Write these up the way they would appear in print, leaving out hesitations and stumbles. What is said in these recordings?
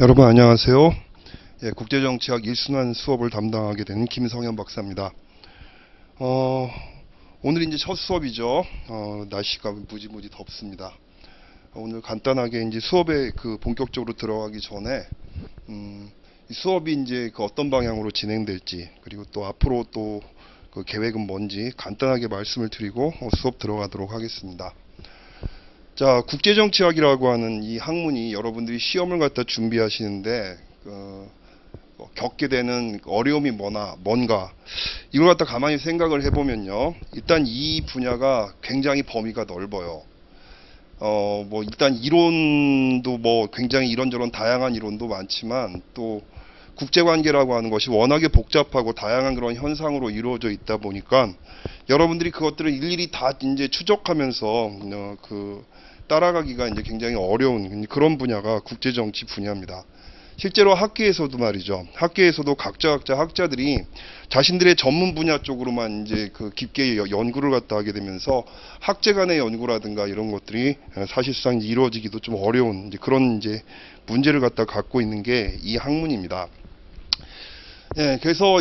여러분 안녕하세요. 국제정치학 1순환 수업을 담당하게 된 김성현 박사입니다. 어, 오늘 이제 첫 수업이죠. 날씨가 무지무지 덥습니다. 오늘 간단하게 이제 수업에 본격적으로 들어가기 전에 이 수업이 이제 어떤 방향으로 진행될지, 그리고 또 앞으로 또 그 계획은 뭔지 간단하게 말씀을 드리고 수업 들어가도록 하겠습니다. 자, 국제정치학이라고 하는 이 학문이 여러분들이 시험을 갖다 준비하시는데 겪게 되는 어려움이 뭔가 이걸 갖다 가만히 생각을 해보면요, 일단 이 분야가 굉장히 범위가 넓어요. 뭐 일단 이론도 뭐 굉장히 이런저런 다양한 이론도 많지만, 또 국제관계라고 하는 것이 워낙에 복잡하고 다양한 그런 현상으로 이루어져 있다 보니까 여러분들이 그것들을 일일이 다 이제 추적하면서 따라가기가 이제 굉장히 어려운 그런 분야가 국제정치 분야입니다. 실제로 학계에서도 말이죠. 학계에서도 각자 학자들이 자신들의 전문 분야 쪽으로만 이제 깊게 연구를 갖다 하게 되면서 학제 간의 연구라든가 이런 것들이 사실상 이루어지기도 좀 어려운 그런 이제 문제를 갖다 갖고 있는 게 이 학문입니다. 그래서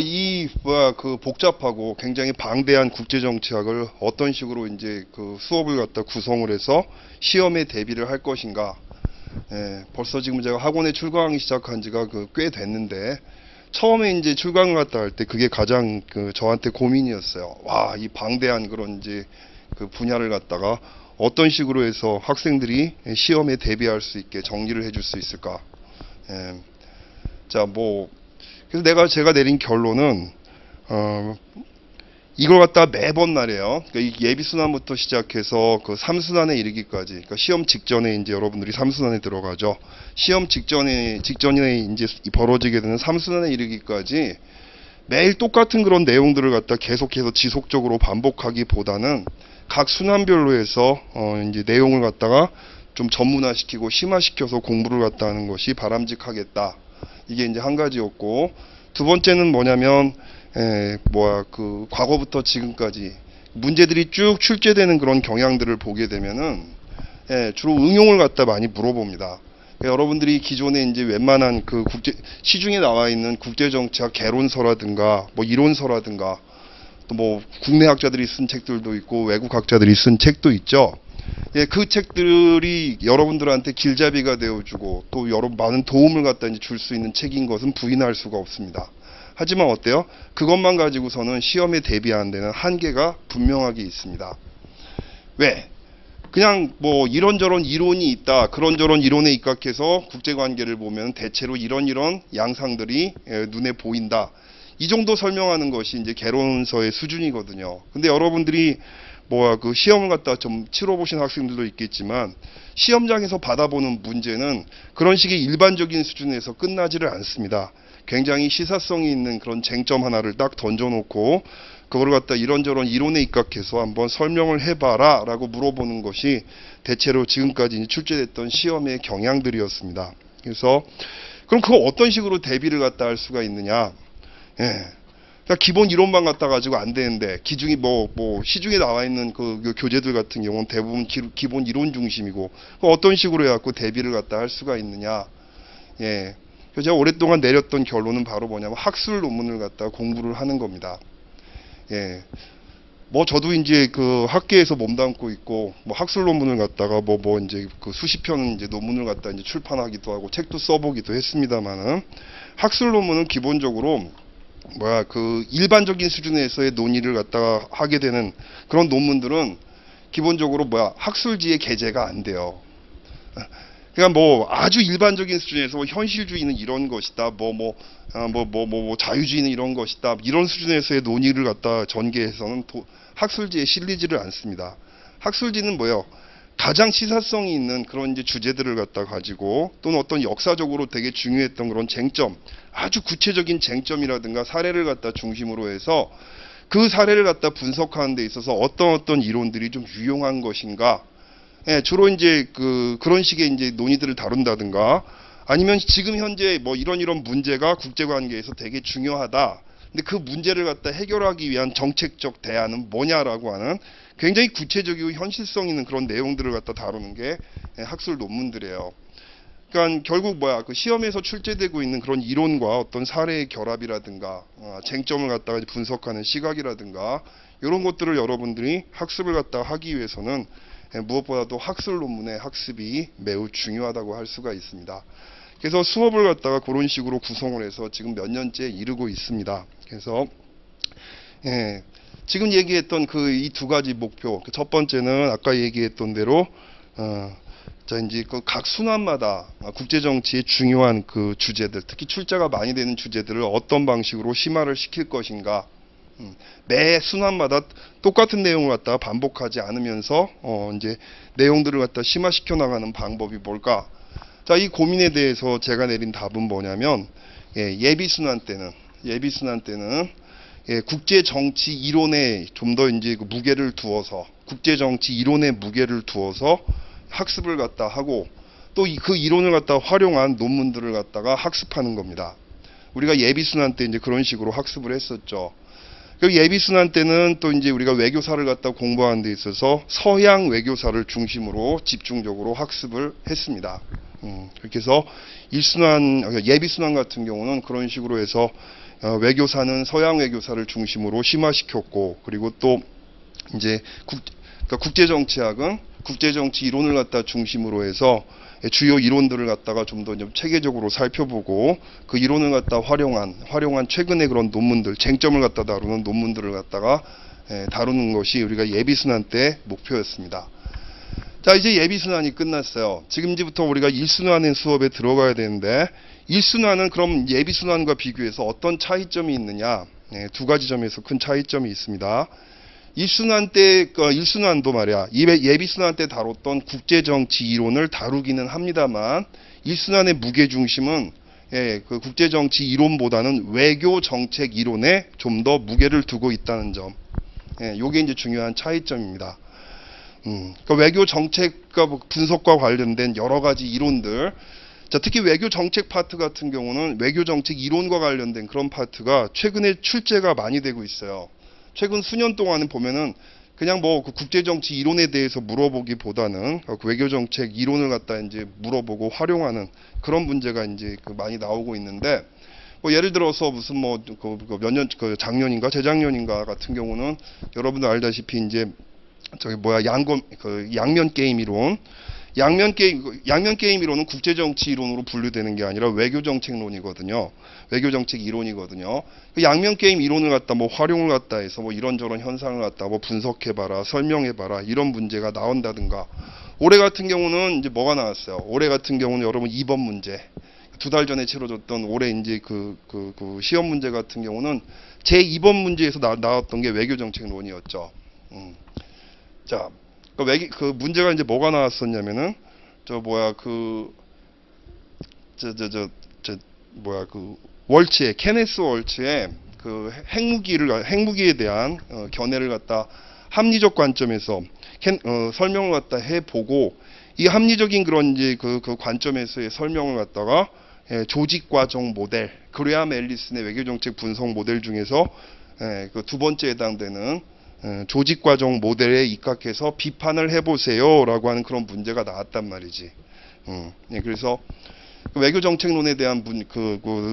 복잡하고 굉장히 방대한 국제정치학을 어떤 식으로 이제 수업을 갖다 구성을 해서 시험에 대비를 할 것인가. 벌써 지금 제가 학원에 출강하기 시작한 지가 꽤 됐는데, 처음에 이제 출강을 갖다 할 때 그게 가장 저한테 고민이었어요. 와, 이 방대한 그런 이제 분야를 갖다가 어떤 식으로 해서 학생들이 시험에 대비할 수 있게 정리를 해줄 수 있을까. 자, 그래서 제가 내린 결론은, 이걸 갖다 매번 말이에요. 그러니까 이 예비순환부터 시작해서 3순환에 이르기까지, 그러니까 시험 직전에 이제 여러분들이 3순환에 들어가죠. 시험 직전에 이제 벌어지게 되는 3순환에 이르기까지 매일 똑같은 그런 내용들을 갖다 계속해서 지속적으로 반복하기보다는 각 순환별로 해서 이제 내용을 갖다가 좀 전문화시키고 심화시켜서 공부를 갖다 하는 것이 바람직하겠다. 이게 이제 한 가지였고, 두 번째는 뭐냐면, 과거부터 지금까지 문제들이 쭉 출제되는 그런 경향들을 보게 되면은, 주로 응용을 갖다 많이 물어봅니다. 여러분들이 기존에 이제 웬만한 시중에 나와 있는 국제정치학 개론서라든가, 이론서라든가, 또 국내 학자들이 쓴 책들도 있고, 외국 학자들이 쓴 책도 있죠. 그 책들이 여러분들한테 길잡이가 되어주고 또 많은 도움을 갖다 줄 수 있는 책인 것은 부인할 수가 없습니다. 하지만 어때요? 그것만 가지고서는 시험에 대비하는 데는 한계가 분명하게 있습니다. 왜? 그냥 이런저런 이론이 있다, 그런저런 이론에 입각해서 국제관계를 보면 대체로 이런 양상들이 눈에 보인다, 이 정도 설명하는 것이 이제 개론서의 수준이거든요. 근데 여러분들이 시험을 갖다 좀 치러보신 학생들도 있겠지만, 시험장에서 받아보는 문제는 그런 식의 일반적인 수준에서 끝나지를 않습니다. 굉장히 시사성이 있는 그런 쟁점 하나를 딱 던져놓고 그걸 갖다 이런저런 이론에 입각해서 한번 설명을 해봐라 라고 물어보는 것이 대체로 지금까지 출제됐던 시험의 경향들이었습니다. 그래서 그럼 그거 어떤 식으로 대비를 갖다 할 수가 있느냐. 그러니까 기본 이론만 갖다 가지고 안 되는데, 기중이 시중에 나와 있는 교재들 같은 경우는 대부분 기본 이론 중심이고, 어떤 식으로 해갖고 대비를 갖다 할 수가 있느냐. 그래서 제가 오랫동안 내렸던 결론은 바로 뭐냐면 학술 논문을 갖다 공부를 하는 겁니다. 저도 이제 학계에서 몸담고 있고, 학술 논문을 갖다가 이제 수십 편 이제 논문을 갖다 이제 출판하기도 하고 책도 써보기도 했습니다만은, 학술 논문은 기본적으로 일반적인 수준에서의 논의를 갖다가 하게 되는 그런 논문들은 기본적으로 학술지에 게재가 안 돼요. 그러니까 아주 일반적인 수준에서 현실주의는 이런 것이다, 자유주의는 이런 것이다, 이런 수준에서의 논의를 갖다 전개해서는 학술지에 실리지를 않습니다. 학술지는 가장 시사성이 있는 그런 이제 주제들을 갖다 가지고, 또는 어떤 역사적으로 되게 중요했던 그런 쟁점, 아주 구체적인 쟁점이라든가 사례를 갖다 중심으로 해서 그 사례를 갖다 분석하는 데 있어서 어떤 이론들이 좀 유용한 것인가. 주로 이제 그런 식의 이제 논의들을 다룬다든가, 아니면 지금 현재 이런 문제가 국제관계에서 되게 중요하다, 근데 그 문제를 갖다 해결하기 위한 정책적 대안은 뭐냐라고 하는 굉장히 구체적이고 현실성 있는 그런 내용들을 갖다 다루는 게 학술 논문들이에요. 그러니까 결국 그 시험에서 출제되고 있는 그런 이론과 어떤 사례의 결합이라든가 쟁점을 갖다가 분석하는 시각이라든가 이런 것들을 여러분들이 학습을 갖다가 하기 위해서는 무엇보다도 학술 논문의 학습이 매우 중요하다고 할 수가 있습니다. 그래서 수업을 갖다가 그런 식으로 구성을 해서 지금 몇 년째 이루고 있습니다. 그래서 지금 얘기했던 이 두 가지 목표, 첫 번째는 아까 얘기했던 대로 자 이제 각 순환마다 국제 정치의 중요한 그 주제들, 특히 출제가 많이 되는 주제들을 어떤 방식으로 심화를 시킬 것인가. 매 순환마다 똑같은 내용을 갖다가 반복하지 않으면서 이제 내용들을 갖다 심화시켜 나가는 방법이 뭘까? 자, 이 고민에 대해서 제가 내린 답은 뭐냐면 예비 순환 때는 국제 정치 이론에 좀 더 이제 그 무게를 두어서 국제 정치 이론에 무게를 두어서 학습을 갖다 하고 또 그 이론을 갖다 활용한 논문들을 갖다가 학습하는 겁니다. 우리가 예비 순환 때 이제 그런 식으로 학습을 했었죠. 그 예비 순환 때는 또 이제 우리가 외교사를 갖다 공부하는 데 있어서 서양 외교사를 중심으로 집중적으로 학습을 했습니다. 그렇게 해서 예비 순환 같은 경우는 그런 식으로 해서 외교사는 서양 외교사를 중심으로 심화시켰고, 그리고 또 이제 국제 정치학은 국제 정치 이론을 갖다 중심으로 해서 주요 이론들을 갖다가 좀 더 체계적으로 살펴보고 그 이론을 갖다 활용한 최근의 그런 논문들, 쟁점을 갖다 다루는 논문들을 갖다가 다루는 것이 우리가 예비 순환 때 목표였습니다. 자, 이제 예비 순환이 끝났어요. 지금부터 우리가 1순환의 수업에 들어가야 되는데, 1순환은 그럼 예비 순환과 비교해서 어떤 차이점이 있느냐? 두 가지 점에서 큰 차이점이 있습니다. 1순환도 말이야, 예비 순환 때 다뤘던 국제 정치 이론을 다루기는 합니다만, 1순환의 무게 중심은 그 국제 정치 이론보다는 외교 정책 이론에 좀 더 무게를 두고 있다는 점. 요게 이제 중요한 차이점입니다. 그러니까 외교 정책과 분석과 관련된 여러 가지 이론들, 자, 특히 외교 정책 파트 같은 경우는 외교 정책 이론과 관련된 그런 파트가 최근에 출제가 많이 되고 있어요. 최근 수년 동안은 보면은 그냥 그 국제 정치 이론에 대해서 물어보기보다는 그 외교 정책 이론을 갖다 이제 물어보고 활용하는 그런 문제가 이제 많이 나오고 있는데, 예를 들어서 무슨 작년인가 재작년인가 같은 경우는 여러분들 알다시피 이제 양면 게임 이론. 양면 게임 이론은 국제 정치 이론으로 분류되는 게 아니라 외교 정책론이거든요. 외교 정책 이론이거든요. 그 양면 게임 이론을 갖다 활용을 갖다 해서 이런저런 현상을 갖다 분석해봐라, 설명해봐라, 이런 문제가 나온다든가. 올해 같은 경우는 이제 뭐가 나왔어요? 올해 같은 경우는 여러분 2번 문제. 2달 전에 치러졌던 올해 이제 그 시험 문제 같은 경우는 제 2번 문제에서 나왔던 게 외교 정책론이었죠. 자, 그 문제가 이제 뭐가 나왔었냐면은 월츠의 케네스 월츠의 그 핵무기에 대한 견해를 갖다 합리적 관점에서 설명을 갖다 해보고, 이 합리적인 그런 이제 그 관점에서의 설명을 갖다가 조직 과정 모델, 그레암 앨리슨의 외교정책 분석 모델 중에서 그 두 번째에 해당되는 조직 과정 모델에 입각해서 비판을 해보세요 라고 하는 그런 문제가 나왔단 말이지. 그래서 외교 정책론에 대한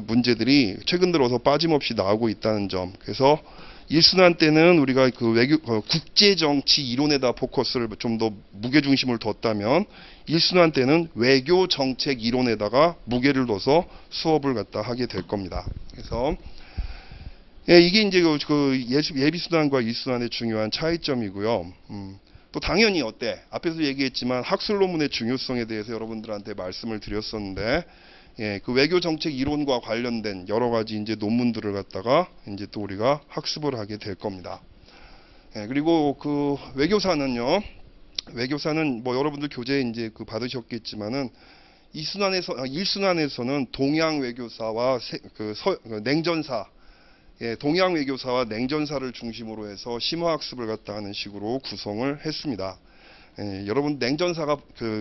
문제들이 최근 들어서 빠짐없이 나오고 있다는 점. 그래서 1순환 때는 우리가 국제 정치 이론에다 포커스를 좀 더 무게 중심을 뒀다면, 1순환 때는 외교 정책 이론에다가 무게를 둬서 수업을 갖다 하게 될 겁니다. 그래서 이게 이제 예비 순환과 1순환의 중요한 차이점이고요. 또 당연히 앞에서 얘기했지만 학술 논문의 중요성에 대해서 여러분들한테 말씀을 드렸었는데, 그 외교 정책 이론과 관련된 여러 가지 이제 논문들을 갖다가 이제 또 우리가 학습을 하게 될 겁니다. 그리고 그 외교사는 여러분들 교재 이제 받으셨겠지만은 1순환에서는 동양 외교사와 냉전사, 동양 외교사와 냉전사를 중심으로 해서 심화학습을 갖다 하는 식으로 구성을 했습니다. 여러분 냉전사가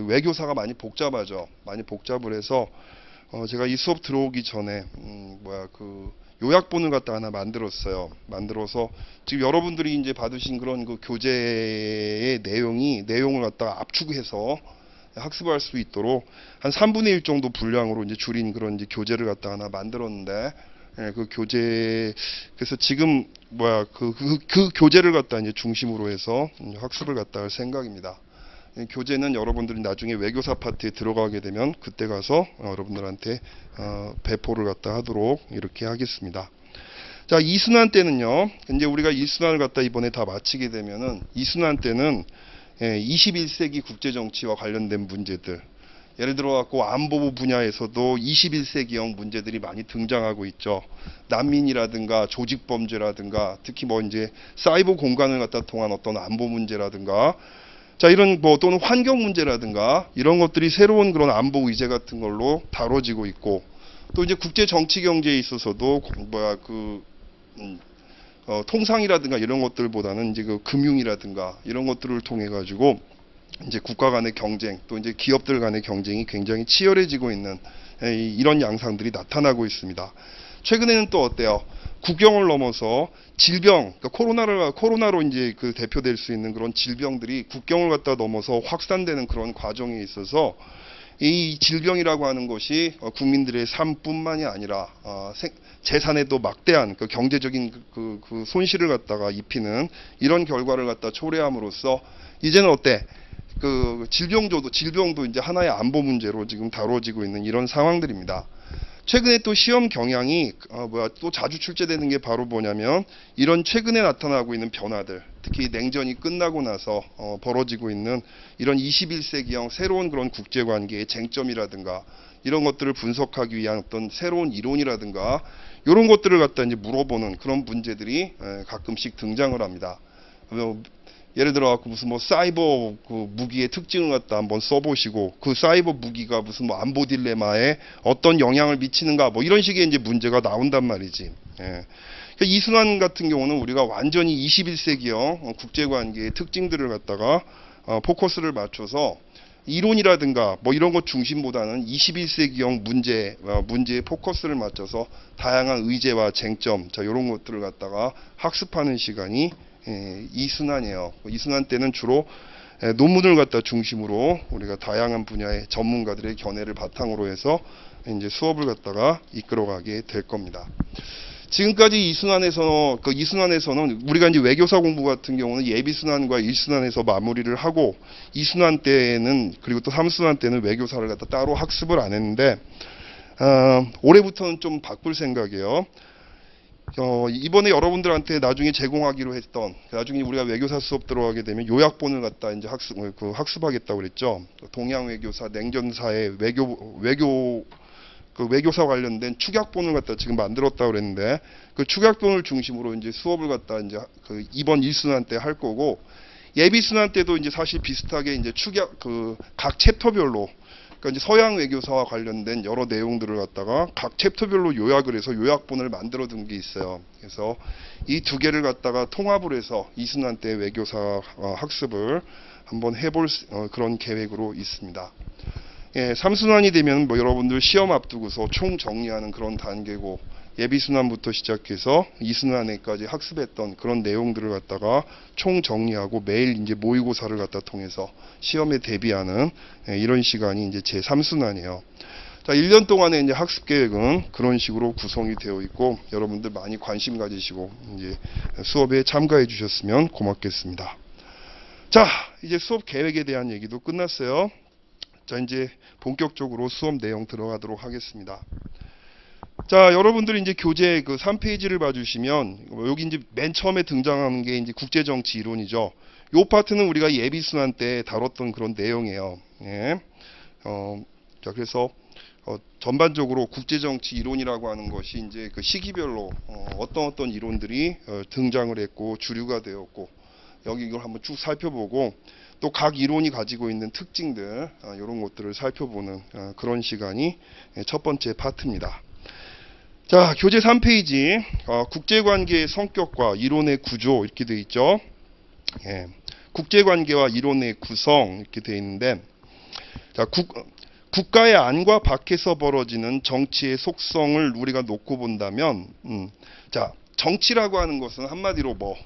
외교사가 많이 복잡하죠. 많이 복잡을 해서 제가 이 수업 들어오기 전에 요약본을 갖다 하나 만들었어요. 만들어서 지금 여러분들이 이제 받으신 그런 교재의 내용을 갖다가 압축해서 학습할 수 있도록 한 3분의 1 정도 분량으로 이제 줄인 그런 이제 교재를 갖다 하나 만들었는데, 그 교재, 그래서 지금 그 교재를 갖다 이제 중심으로 해서 학습을 갖다 할 생각입니다. 교재는 여러분들이 나중에 외교사 파트에 들어가게 되면 그때 가서 여러분들한테 배포를 갖다 하도록 이렇게 하겠습니다. 자, 이순환 때는요, 이제 우리가 이순환을 갖다 이번에 다 마치게 되면은, 이순환 때는 21세기 국제정치와 관련된 문제들, 예를 들어 갖고 안보부 분야에서도 21세기형 문제들이 많이 등장하고 있죠. 난민이라든가 조직범죄라든가, 특히 뭐 이제 사이버 공간을 갖다 통한 어떤 안보 문제라든가, 자, 이런 또는 환경 문제라든가, 이런 것들이 새로운 그런 안보 의제 같은 걸로 다뤄지고 있고, 또 이제 국제 정치 경제에 있어서도 통상이라든가 이런 것들보다는 이제 그 금융이라든가 이런 것들을 통해 가지고 이제 국가 간의 경쟁, 또 이제 기업들 간의 경쟁이 굉장히 치열해지고 있는 이런 양상들이 나타나고 있습니다. 최근에는 또 어때요? 국경을 넘어서 질병, 그러니까 코로나로 이제 그 대표될 수 있는 그런 질병들이 국경을 갖다 넘어서 확산되는 그런 과정에 있어서 이 질병이라고 하는 것이 국민들의 삶뿐만이 아니라 재산에도 막대한 그 경제적인 그 손실을 갖다가 입히는 이런 결과를 갖다 초래함으로써 이제는 어때? 그 질병도 이제 하나의 안보 문제로 지금 다뤄지고 있는 이런 상황들입니다. 최근에 또 시험 경향이 또 자주 출제되는 게 바로 뭐냐면, 이런 최근에 나타나고 있는 변화들, 특히 냉전이 끝나고 나서 벌어지고 있는 이런 21세기형 새로운 그런 국제관계의 쟁점이라든가 이런 것들을 분석하기 위한 어떤 새로운 이론이라든가 이런 것들을 갖다 이제 물어보는 그런 문제들이 가끔씩 등장을 합니다. 예를 들어 갖고 무슨 뭐 사이버 그 무기의 특징을 갖다 한번 써보시고, 그 사이버 무기가 무슨 뭐 안보 딜레마에 어떤 영향을 미치는가, 뭐 이런 식의 이제 문제가 나온단 말이지. 예. 그러니까 이순환 같은 경우는 우리가 완전히 21세기형 국제관계의 특징들을 갖다가 포커스를 맞춰서 이론이라든가 뭐 이런 것 중심보다는 21세기형 문제에 포커스를 맞춰서 다양한 의제와 쟁점, 자, 이런 것들을 갖다가 학습하는 시간이 이순환이에요. 이순환 때는 주로 논문을 갖다 중심으로 우리가 다양한 분야의 전문가들의 견해를 바탕으로 해서 이제 수업을 갖다가 이끌어가게 될 겁니다. 지금까지 이순환에서는 우리가 이제 외교사 공부 같은 경우는 예비순환과 1순환에서 마무리를 하고, 2순환 때는, 그리고 또 3순환 때는 외교사를 갖다 따로 학습을 안 했는데, 올해부터는 좀 바꿀 생각이에요. 이번에 여러분들한테 나중에 제공하기로 했던, 나중에 우리가 외교사 수업 들어가게 되면 요약본을 갖다 이제 학습하겠다고 그랬죠. 동양 외교사, 냉전사의 외교사 관련된 축약본을 갖다 지금 만들었다고 그랬는데, 그 축약본을 중심으로 이제 수업을 갖다 이제 이번 1순환 때 할 거고, 예비순환 때도 이제 사실 비슷하게 이제 각 챕터별로, 그러니까 이제 서양 외교사와 관련된 여러 내용들을 갖다가 각 챕터별로 요약을 해서 요약본을 만들어 둔 게 있어요. 그래서 이 두 개를 갖다가 통합을 해서 이순환 때 외교사 학습을 한번 해볼 그런 계획으로 있습니다. 예, 3순환이 되면 뭐 여러분들 시험 앞두고서 총 정리하는 그런 단계고, 예비순환부터 시작해서 2순환에까지 학습했던 그런 내용들을 갖다가 총 정리하고 매일 이제 모의고사를 갖다 통해서 시험에 대비하는 이런 시간이 이제 제 3순환이에요. 자, 1년 동안의 이제 학습 계획은 그런 식으로 구성이 되어 있고, 여러분들 많이 관심 가지시고 이제 수업에 참가해 주셨으면 고맙겠습니다. 자, 이제 수업 계획에 대한 얘기도 끝났어요. 자, 이제 본격적으로 수업 내용 들어가도록 하겠습니다. 자, 여러분들이 이제 교재 그 3페이지를 봐주시면, 여기 이제 맨 처음에 등장하는 게 이제 국제정치 이론이죠. 요 파트는 우리가 예비순환 때 다뤘던 그런 내용이에요. 예. 자, 그래서 전반적으로 국제정치 이론이라고 하는 것이 이제 그 시기별로 어떤 이론들이 등장을 했고 주류가 되었고, 여기 이걸 한번 쭉 살펴보고, 또 각 이론이 가지고 있는 특징들, 이런 것들을 살펴보는 그런 시간이 첫 번째 파트입니다. 자, 교재 3페이지, 국제관계의 성격과 이론의 구조 이렇게 되어 있죠. 예, 국제관계와 이론의 구성 이렇게 되어 있는데, 자, 국가의 안과 밖에서 벌어지는 정치의 속성을 우리가 놓고 본다면, 자, 정치라고 하는 것은 한마디로 뭐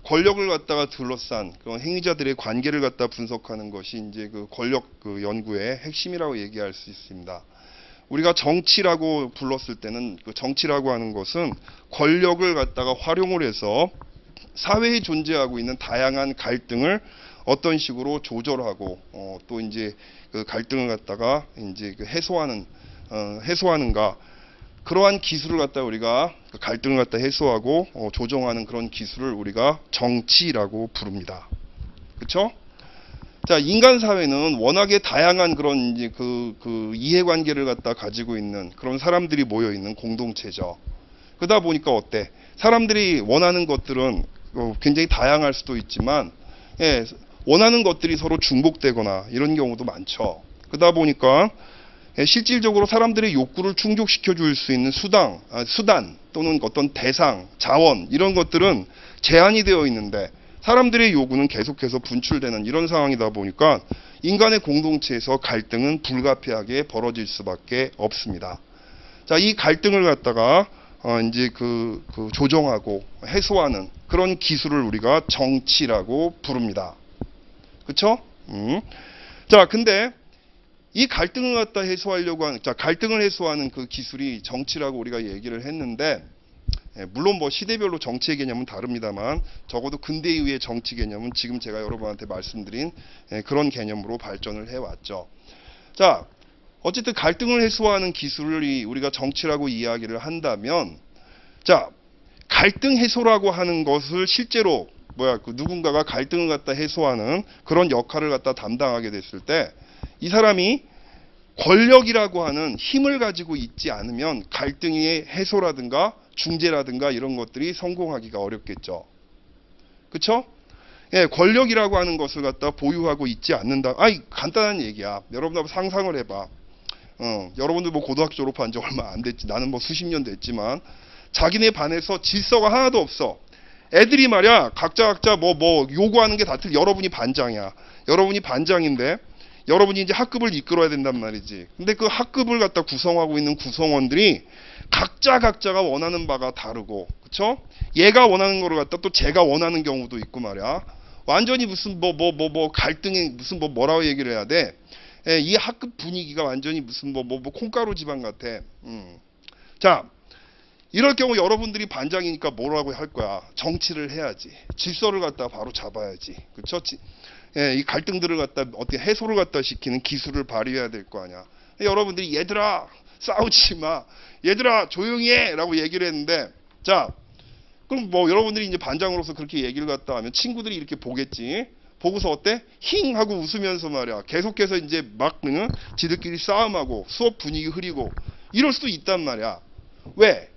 권력을 갖다가 둘러싼 그런 행위자들의 관계를 갖다 분석하는 것이 이제 그 권력 그 연구의 핵심이라고 얘기할 수 있습니다. 우리가 정치라고 불렀을 때는 그 정치라고 하는 것은 권력을 갖다가 활용을 해서 사회에 존재하고 있는 다양한 갈등을 어떤 식으로 조절하고 또 이제 그 갈등을 갖다가 이제 그 해소하는가, 그러한 기술을 갖다 우리가 그 갈등을 갖다 해소하고 조정하는 그런 기술을 우리가 정치라고 부릅니다. 그렇죠? 자, 인간 사회는 워낙에 다양한 그런 이제 그 이해관계를 갖다 가지고 있는 그런 사람들이 모여 있는 공동체죠. 그러다 보니까 어때? 사람들이 원하는 것들은 굉장히 다양할 수도 있지만, 예, 원하는 것들이 서로 중복되거나 이런 경우도 많죠. 그러다 보니까 실질적으로 사람들의 욕구를 충족시켜 줄 수 있는 수단 또는 어떤 대상, 자원 이런 것들은 제한이 되어 있는데 사람들의 요구는 계속해서 분출되는 이런 상황이다 보니까 인간의 공동체에서 갈등은 불가피하게 벌어질 수밖에 없습니다. 자, 이 갈등을 갖다가 이제 그 조정하고 해소하는 그런 기술을 우리가 정치라고 부릅니다. 그렇죠? 자, 근데 이 갈등을 갖다 해소하려고 하는, 자, 갈등을 해소하는 그 기술이 정치라고 우리가 얘기를 했는데, 물론 뭐 시대별로 정치의 개념은 다릅니다만 적어도 근대 이후의 정치 개념은 지금 제가 여러분한테 말씀드린 그런 개념으로 발전을 해왔죠. 자, 어쨌든 갈등을 해소하는 기술이 우리가 정치라고 이야기를 한다면, 자, 갈등 해소라고 하는 것을 실제로 누군가가 갈등을 갖다 해소하는 그런 역할을 갖다 담당하게 됐을 때 이 사람이 권력이라고 하는 힘을 가지고 있지 않으면 갈등의 해소라든가 중재라든가 이런 것들이 성공하기가 어렵겠죠. 그렇죠? 예, 권력이라고 하는 것을 갖다 보유하고 있지 않는다. 간단한 얘기야. 여러분들 한번 상상을 해봐. 여러분들 뭐 고등학교 졸업한 지 얼마 안 됐지. 나는 뭐 수십 년 됐지만 자기네 반에서 질서가 하나도 없어. 애들이 말이야 각자 뭐 요구하는 게 다 틀려. 여러분이 반장이야. 여러분이 반장인데 여러분이 이제 학급을 이끌어야 된단 말이지. 근데 그 학급을 갖다 구성하고 있는 구성원들이 각자가 원하는 바가 다르고, 그쵸? 얘가 원하는 거를 갖다 또 제가 원하는 경우도 있고 말이야. 완전히 무슨 갈등이 무슨 뭐라고 얘기를 해야 돼? 예, 이 학급 분위기가 완전히 무슨 콩가루 집안 같아. 자, 이럴 경우 여러분들이 반장이니까 뭐라고 할 거야? 정치를 해야지. 질서를 갖다 바로 잡아야지. 그쵸? 예, 이 갈등들을 갖다 어떻게 해소를 갖다 시키는 기술을 발휘해야 될 거 아니야. 여러분들이 얘들아 싸우지 마, 얘들아 조용히 해라고 얘기를 했는데, 자, 그럼 뭐 여러분들이 이제 반장으로서 그렇게 얘기를 갖다 하면 친구들이 이렇게 보겠지. 보고서 어때? 힝 하고 웃으면서 말이야 계속해서 이제 막 지들끼리 싸움하고 수업 분위기 흐리고 이럴 수도 있단 말이야. 왜?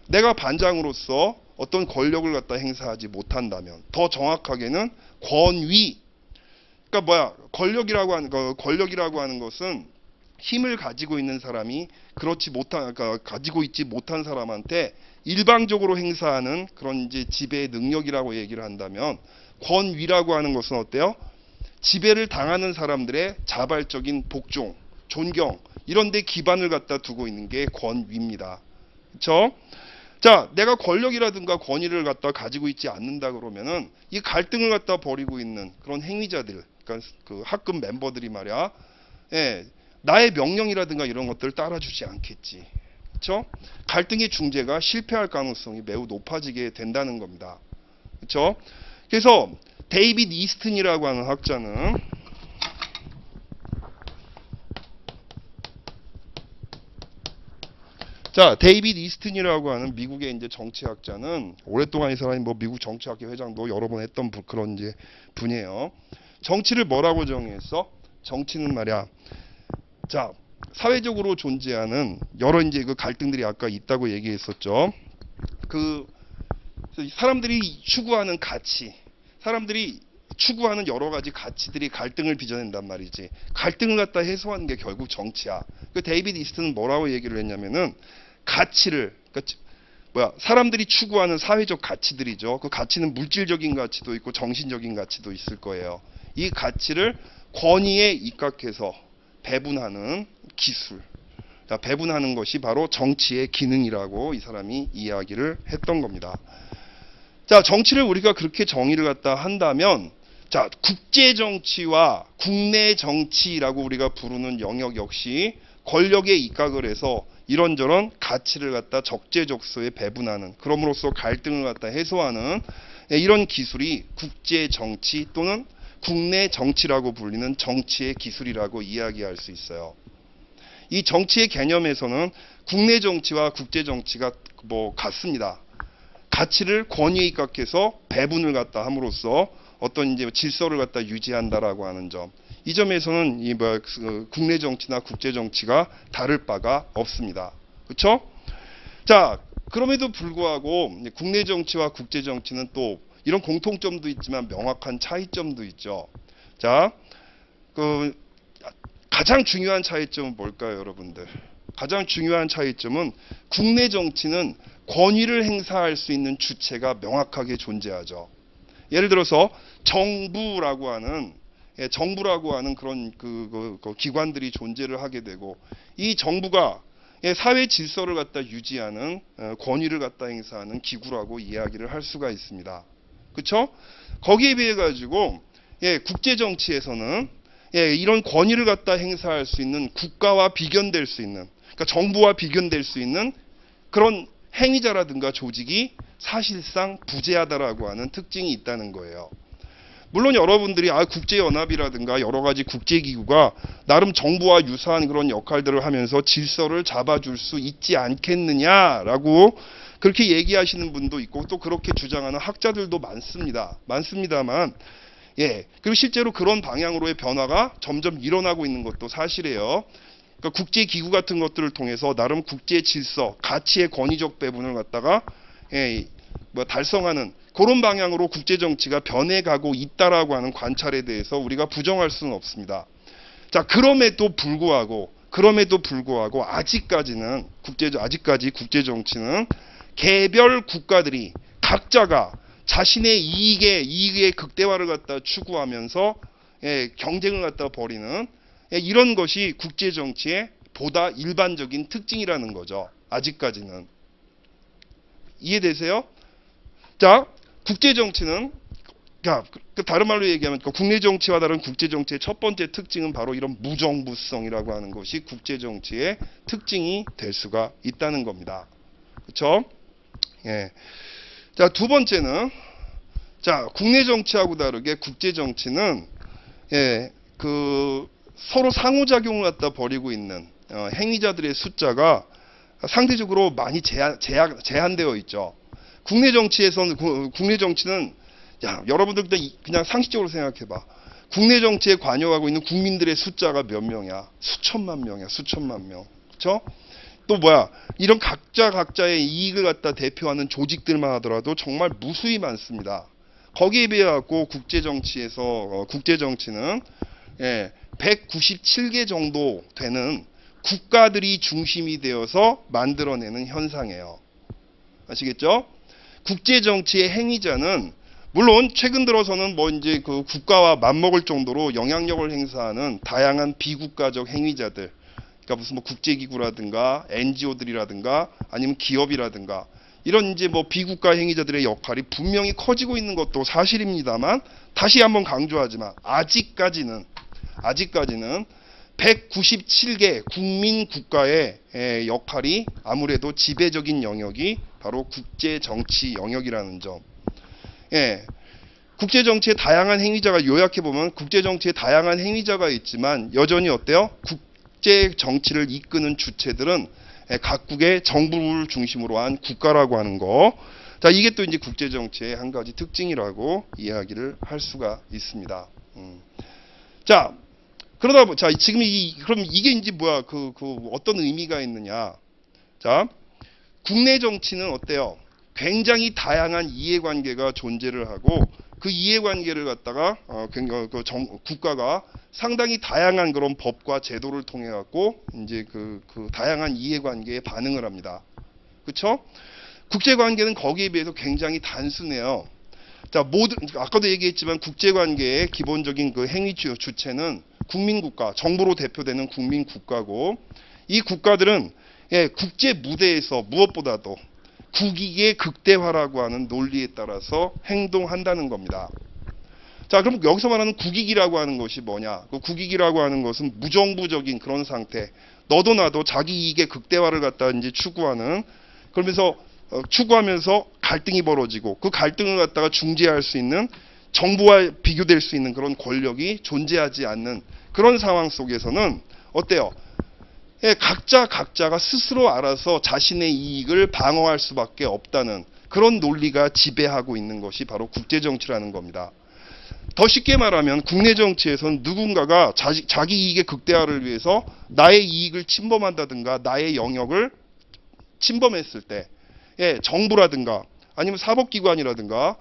내가 반장으로서 어떤 권력을 갖다 행사하지 못한다면, 더 정확하게는 권위. 그러니까 권력이라고 하는 것은 힘을 가지고 있는 사람이 가지고 있지 못한 사람한테 일방적으로 행사하는 그런 이제 지배의 능력이라고 얘기를 한다면, 권위라고 하는 것은 어때요? 지배를 당하는 사람들의 자발적인 복종, 존경 이런 데 기반을 갖다 두고 있는 게 권위입니다. 그렇죠? 자, 내가 권력이라든가 권위를 갖다 가지고 있지 않는다 그러면은 이 갈등을 갖다 벌이고 있는 그런 행위자들, 그러니까 그 학급 멤버들이 말이야, 예, 나의 명령이라든가 이런 것들을 따라주지 않겠지. 그렇죠? 갈등의 중재가 실패할 가능성이 매우 높아지게 된다는 겁니다. 그렇죠? 그래서 데이빗 이스튼이라고 하는 학자는 자, 데이빗 이스튼이라고 하는 미국의 이제 정치학자는 오랫동안 이 사람이 뭐 미국 정치학회 회장도 여러 번 했던 그런 이제 분이에요. 정치를 뭐라고 정의했어? 정치는 말이야. 자, 사회적으로 존재하는 여러 이제 그 갈등들이 아까 있다고 얘기했었죠. 그 사람들이 추구하는 가치, 사람들이 추구하는 여러 가지 가치들이 갈등을 빚어낸단 말이지. 갈등을 갖다 해소하는 게 결국 정치야. 그 데이빗 이스트는 뭐라고 얘기를 했냐면은 가치를, 사람들이 추구하는 사회적 가치들이죠. 그 가치는 물질적인 가치도 있고 정신적인 가치도 있을 거예요. 이 가치를 권위에 입각해서 배분하는 기술, 배분하는 것이 바로 정치의 기능이라고 이 사람이 이야기를 했던 겁니다. 자, 정치를 우리가 그렇게 정의를 갖다 한다면, 자, 국제 정치와 국내 정치라고 우리가 부르는 영역 역시 권력에 입각을 해서 이런저런 가치를 갖다 적재적소에 배분하는, 그럼으로써 갈등을 갖다 해소하는 이런 기술이 국제 정치 또는 국내 정치라고 불리는 정치의 기술이라고 이야기할 수 있어요. 이 정치의 개념에서는 국내 정치와 국제 정치가 같습니다. 가치를 권위에 입각해서 배분을 갖다 함으로써 어떤 이제 질서를 갖다 유지한다라고 하는 점. 이 점에서는 국내 정치나 국제 정치가 다를 바가 없습니다. 그렇죠? 자, 그럼에도 불구하고 국내 정치와 국제 정치는 또 이런 공통점도 있지만 명확한 차이점도 있죠. 자, 가장 중요한 차이점은 뭘까요, 여러분들? 가장 중요한 차이점은 국내 정치는 권위를 행사할 수 있는 주체가 명확하게 존재하죠. 예를 들어서 정부라고 하는 그런 기관들이 존재를 하게 되고, 이 정부가 사회 질서를 갖다 유지하는 권위를 갖다 행사하는 기구라고 이야기를 할 수가 있습니다. 그렇죠? 거기에 비해 가지고 국제 정치에서는 이런 권위를 갖다 행사할 수 있는 국가와 비견될 수 있는, 그러니까 정부와 비견될 수 있는 그런 행위자라든가 조직이 사실상 부재하다라고 하는 특징이 있다는 거예요. 물론 여러분들이 국제연합이라든가 여러 가지 국제기구가 나름 정부와 유사한 그런 역할들을 하면서 질서를 잡아줄 수 있지 않겠느냐라고 그렇게 얘기하시는 분도 있고, 또 그렇게 주장하는 학자들도 많습니다만, 그리고 실제로 그런 방향으로의 변화가 점점 일어나고 있는 것도 사실이에요. 그러니까 국제기구 같은 것들을 통해서 나름 국제 질서, 가치의 권위적 배분을 갖다가 달성하는 그런 방향으로 국제 정치가 변해가고 있다라고 하는 관찰에 대해서 우리가 부정할 수는 없습니다. 자, 그럼에도 불구하고 아직까지 국제 정치는 개별 국가들이 각자가 자신의 이익의 극대화를 갖다 추구하면서 경쟁을 갖다 벌이는 이런 것이 국제 정치의 보다 일반적인 특징이라는 거죠. 아직까지는. 이해되세요? 자, 국제 정치는 다른 말로 얘기하면 국내 정치와 다른 국제 정치의 첫 번째 특징은 바로 이런 무정부성이라고 하는 것이 국제 정치의 특징이 될 수가 있다는 겁니다. 그렇죠? 자, 두 번째는, 자, 국내 정치하고 다르게 국제 정치는 서로 상호작용을 갖다 벌이고 있는 행위자들의 숫자가 상대적으로 많이 제한되어 있죠. 국내 정치는 여러분들 그냥 상식적으로 생각해봐. 국내 정치에 관여하고 있는 국민들의 숫자가 몇 명이야? 수천만 명이야. 그렇죠? 또 이런 각자의 이익을 갖다 대표하는 조직들만 하더라도 정말 무수히 많습니다. 거기에 비해 갖고 국제 정치는 197개 정도 되는 국가들이 중심이 되어서 만들어내는 현상이에요. 아시겠죠? 국제 정치의 행위자는 물론 최근 들어서는 이제 국가와 맞먹을 정도로 영향력을 행사하는 다양한 비국가적 행위자들, 그러니까 무슨 국제기구라든가 NGO들이라든가 아니면 기업이라든가 이런 이제 비국가 행위자들의 역할이 분명히 커지고 있는 것도 사실입니다만, 다시 한번 강조하지만 아직까지는 197개 국민 국가의 역할이 아무래도 지배적인 영역이 바로 국제 정치 영역이라는 점. 국제 정치의 다양한 행위자가, 요약해 보면 국제 정치의 다양한 행위자가 있지만 여전히 어때요? 국제 정치를 이끄는 주체들은 각국의 정부를 중심으로 한 국가라고 하는 거. 자, 이게 또 이제 국제 정치의 한 가지 특징이라고 이야기를 할 수가 있습니다. 자, 지금 그럼 이게 이제 어떤 의미가 있느냐? 자, 국내 정치는 어때요? 굉장히 다양한 이해관계가 존재를 하고, 그 이해관계를 갖다가 국가가 상당히 다양한 그런 법과 제도를 통해 갖고 이제 그 다양한 이해관계에 반응을 합니다. 그렇죠? 국제관계는 거기에 비해서 굉장히 단순해요. 자, 아까도 얘기했지만 국제관계의 기본적인 행위 주체는 국민국가, 정부로 대표되는 국민국가고, 이 국가들은 국제 무대에서 무엇보다도 국익의 극대화라고 하는 논리에 따라서 행동한다는 겁니다. 자, 그럼 여기서 말하는 국익이라고 하는 것이 뭐냐? 그 국익이라고 하는 것은 무정부적인 그런 상태. 너도 나도 자기 이익의 극대화를 갖다 이제 추구하는, 그러면서 추구하면서 갈등이 벌어지고 그 갈등을 갖다가 중재할 수 있는, 정부와 비교될 수 있는 그런 권력이 존재하지 않는 그런 상황 속에서는 어때요? 예, 각자가 스스로 알아서 자신의 이익을 방어할 수밖에 없다는 그런 논리가 지배하고 있는 것이 바로 국제정치라는 겁니다. 더 쉽게 말하면 국내 정치에서는 누군가가 자기 이익의 극대화를 위해서 나의 이익을 침범한다든가 나의 영역을 침범했을 때, 예, 정부라든가 아니면 사법기관이라든가,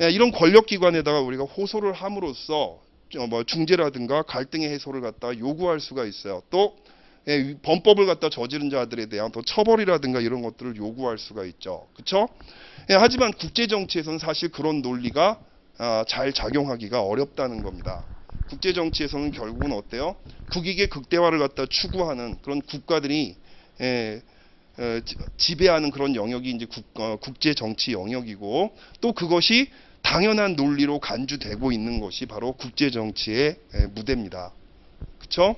예, 이런 권력기관에다가 우리가 호소를 함으로써 중재라든가 갈등의 해소를 갖다 요구할 수가 있어요. 또 예, 범법을 갖다 저지른 자들에 대한 또 처벌이라든가 이런 것들을 요구할 수가 있죠. 그렇죠? 예, 하지만 국제정치에서는 사실 그런 논리가 잘 작용하기가 어렵다는 겁니다. 국제정치에서는 결국은 어때요? 국익의 극대화를 갖다 추구하는 그런 국가들이 지배하는 그런 영역이 이제 국제정치 영역이고, 또 그것이 당연한 논리로 간주되고 있는 것이 바로 국제정치의 무대입니다. 그렇죠?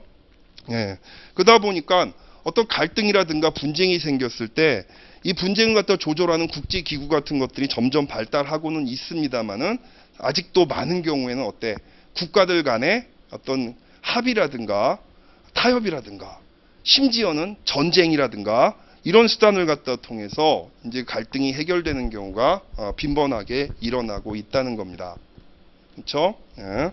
예. 그러다 보니까 어떤 갈등이라든가 분쟁이 생겼을 때 이 분쟁을 갖다 조절하는 국제기구 같은 것들이 점점 발달하고는 있습니다만은 아직도 많은 경우에는 어때? 국가들 간의 어떤 합의라든가 타협이라든가 심지어는 전쟁이라든가 이런 수단을 갖다 통해서 이제 갈등이 해결되는 경우가 빈번하게 일어나고 있다는 겁니다. 그렇죠? 예.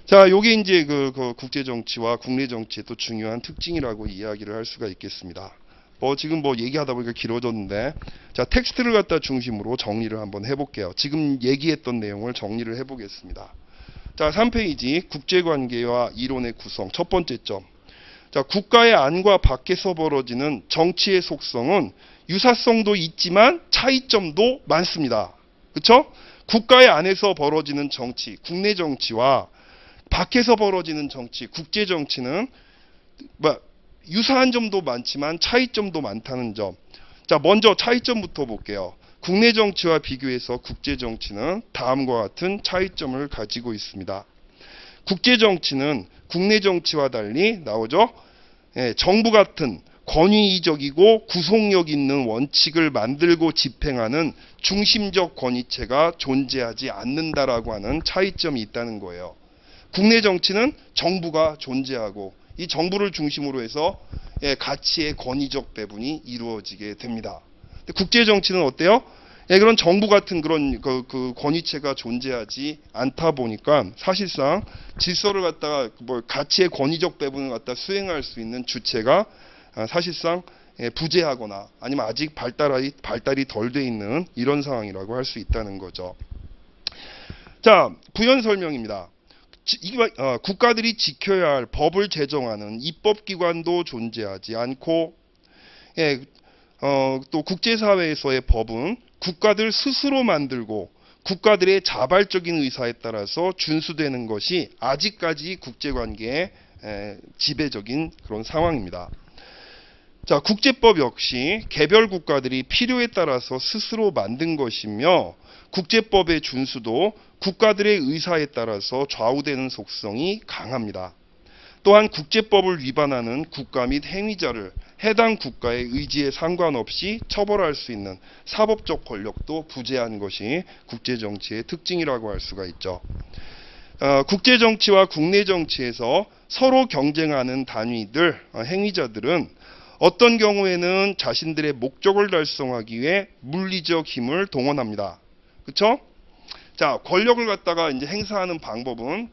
자, 요게 이제 그 국제 정치와 국내 정치의 또 중요한 특징이라고 이야기를 할 수가 있겠습니다. 지금 얘기하다 보니까 길어졌는데, 자, 텍스트를 갖다 중심으로 정리를 한번 해볼게요. 지금 얘기했던 내용을 정리를 해보겠습니다. 자, 3페이지 국제관계와 이론의 구성 첫 번째 점. 자, 국가의 안과 밖에서 벌어지는 정치의 속성은 유사성도 있지만 차이점도 많습니다. 그렇죠? 국가의 안에서 벌어지는 정치, 국내 정치와 밖에서 벌어지는 정치, 국제 정치는 유사한 점도 많지만 차이점도 많다는 점. 자, 먼저 차이점부터 볼게요. 국내 정치와 비교해서 국제 정치는 다음과 같은 차이점을 가지고 있습니다. 국제 정치는 국내 정치와 달리 나오죠. 예, 정부 같은 권위적이고 구속력 있는 원칙을 만들고 집행하는 중심적 권위체가 존재하지 않는다라고 하는 차이점이 있다는 거예요. 국내 정치는 정부가 존재하고 이 정부를 중심으로 해서 가치의 권위적 배분이 이루어지게 됩니다. 국제 정치는 어때요? 그런 정부 같은 그런 그 권위체가 존재하지 않다 보니까 사실상 질서를 갖다가 가치의 권위적 배분을 갖다 수행할 수 있는 주체가 사실상 부재하거나 아니면 아직 발달이 덜 돼 있는 이런 상황이라고 할 수 있다는 거죠. 자, 부연 설명입니다. 국가들이 지켜야 할 법을 제정하는 입법기관도 존재하지 않고, 또 국제사회에서의 법은 국가들 스스로 만들고 국가들의 자발적인 의사에 따라서 준수되는 것이 아직까지 국제관계의 지배적인 그런 상황입니다. 자, 국제법 역시 개별 국가들이 필요에 따라서 스스로 만든 것이며 국제법의 준수도 국가들의 의사에 따라서 좌우되는 속성이 강합니다. 또한 국제법을 위반하는 국가 및 행위자를 해당 국가의 의지에 상관없이 처벌할 수 있는 사법적 권력도 부재한 것이 국제정치의 특징이라고 할 수가 있죠. 국제정치와 국내 정치에서 서로 경쟁하는 단위들, 행위자들은 어떤 경우에는 자신들의 목적을 달성하기 위해 물리적 힘을 동원합니다. 그렇죠? 자, 권력을 갖다가 이제 행사하는 방법은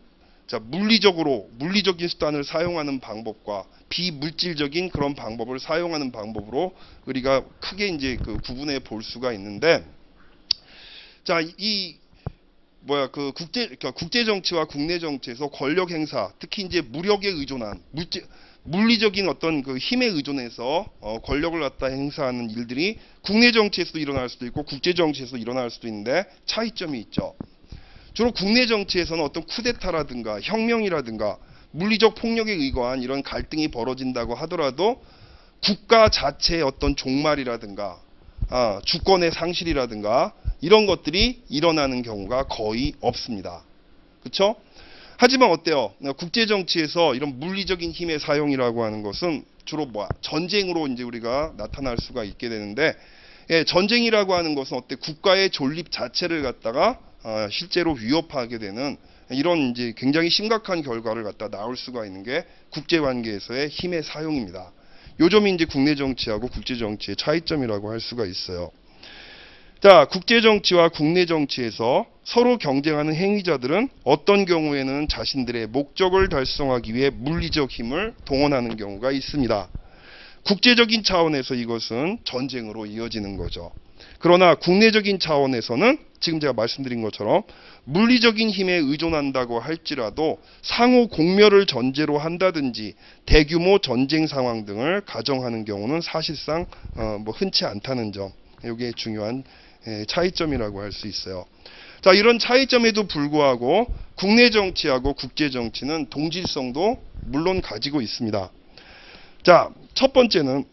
자, 물리적인 수단을 사용하는 방법과 비물질적인 그런 방법을 사용하는 방법으로 우리가 크게 이제 구분해 볼 수가 있는데, 자, 국제 정치와 국내 정치에서 권력 행사, 특히 이제 무력에 의존한 물리적인 어떤 힘에 의존해서 권력을 갖다 행사하는 일들이 국내 정치에서도 일어날 수도 있고 국제 정치에서도 일어날 수도 있는데 차이점이 있죠. 주로 국내 정치에서는 어떤 쿠데타라든가 혁명이라든가 물리적 폭력에 의거한 이런 갈등이 벌어진다고 하더라도 국가 자체의 어떤 종말이라든가 주권의 상실이라든가 이런 것들이 일어나는 경우가 거의 없습니다. 그렇죠? 하지만 어때요? 국제정치에서 이런 물리적인 힘의 사용이라고 하는 것은 주로 전쟁으로 이제 우리가 나타날 수가 있게 되는데, 예, 전쟁이라고 하는 것은 어때? 국가의 존립 자체를 갖다가 실제로 위협하게 되는 이런 이제 굉장히 심각한 결과를 갖다 나올 수가 있는 게 국제관계에서의 힘의 사용입니다. 요 점이 이제 국내 정치하고 국제 정치의 차이점이라고 할 수가 있어요. 자, 국제 정치와 국내 정치에서 서로 경쟁하는 행위자들은 어떤 경우에는 자신들의 목적을 달성하기 위해 물리적 힘을 동원하는 경우가 있습니다. 국제적인 차원에서 이것은 전쟁으로 이어지는 거죠. 그러나 국내적인 차원에서는 지금 제가 말씀드린 것처럼 물리적인 힘에 의존한다고 할지라도 상호 공멸을 전제로 한다든지 대규모 전쟁 상황 등을 가정하는 경우는 사실상 흔치 않다는 점, 이게 중요한 차이점이라고 할 수 있어요. 자, 이런 차이점에도 불구하고 국내 정치하고 국제 정치는 동질성도 물론 가지고 있습니다. 자, 첫 번째는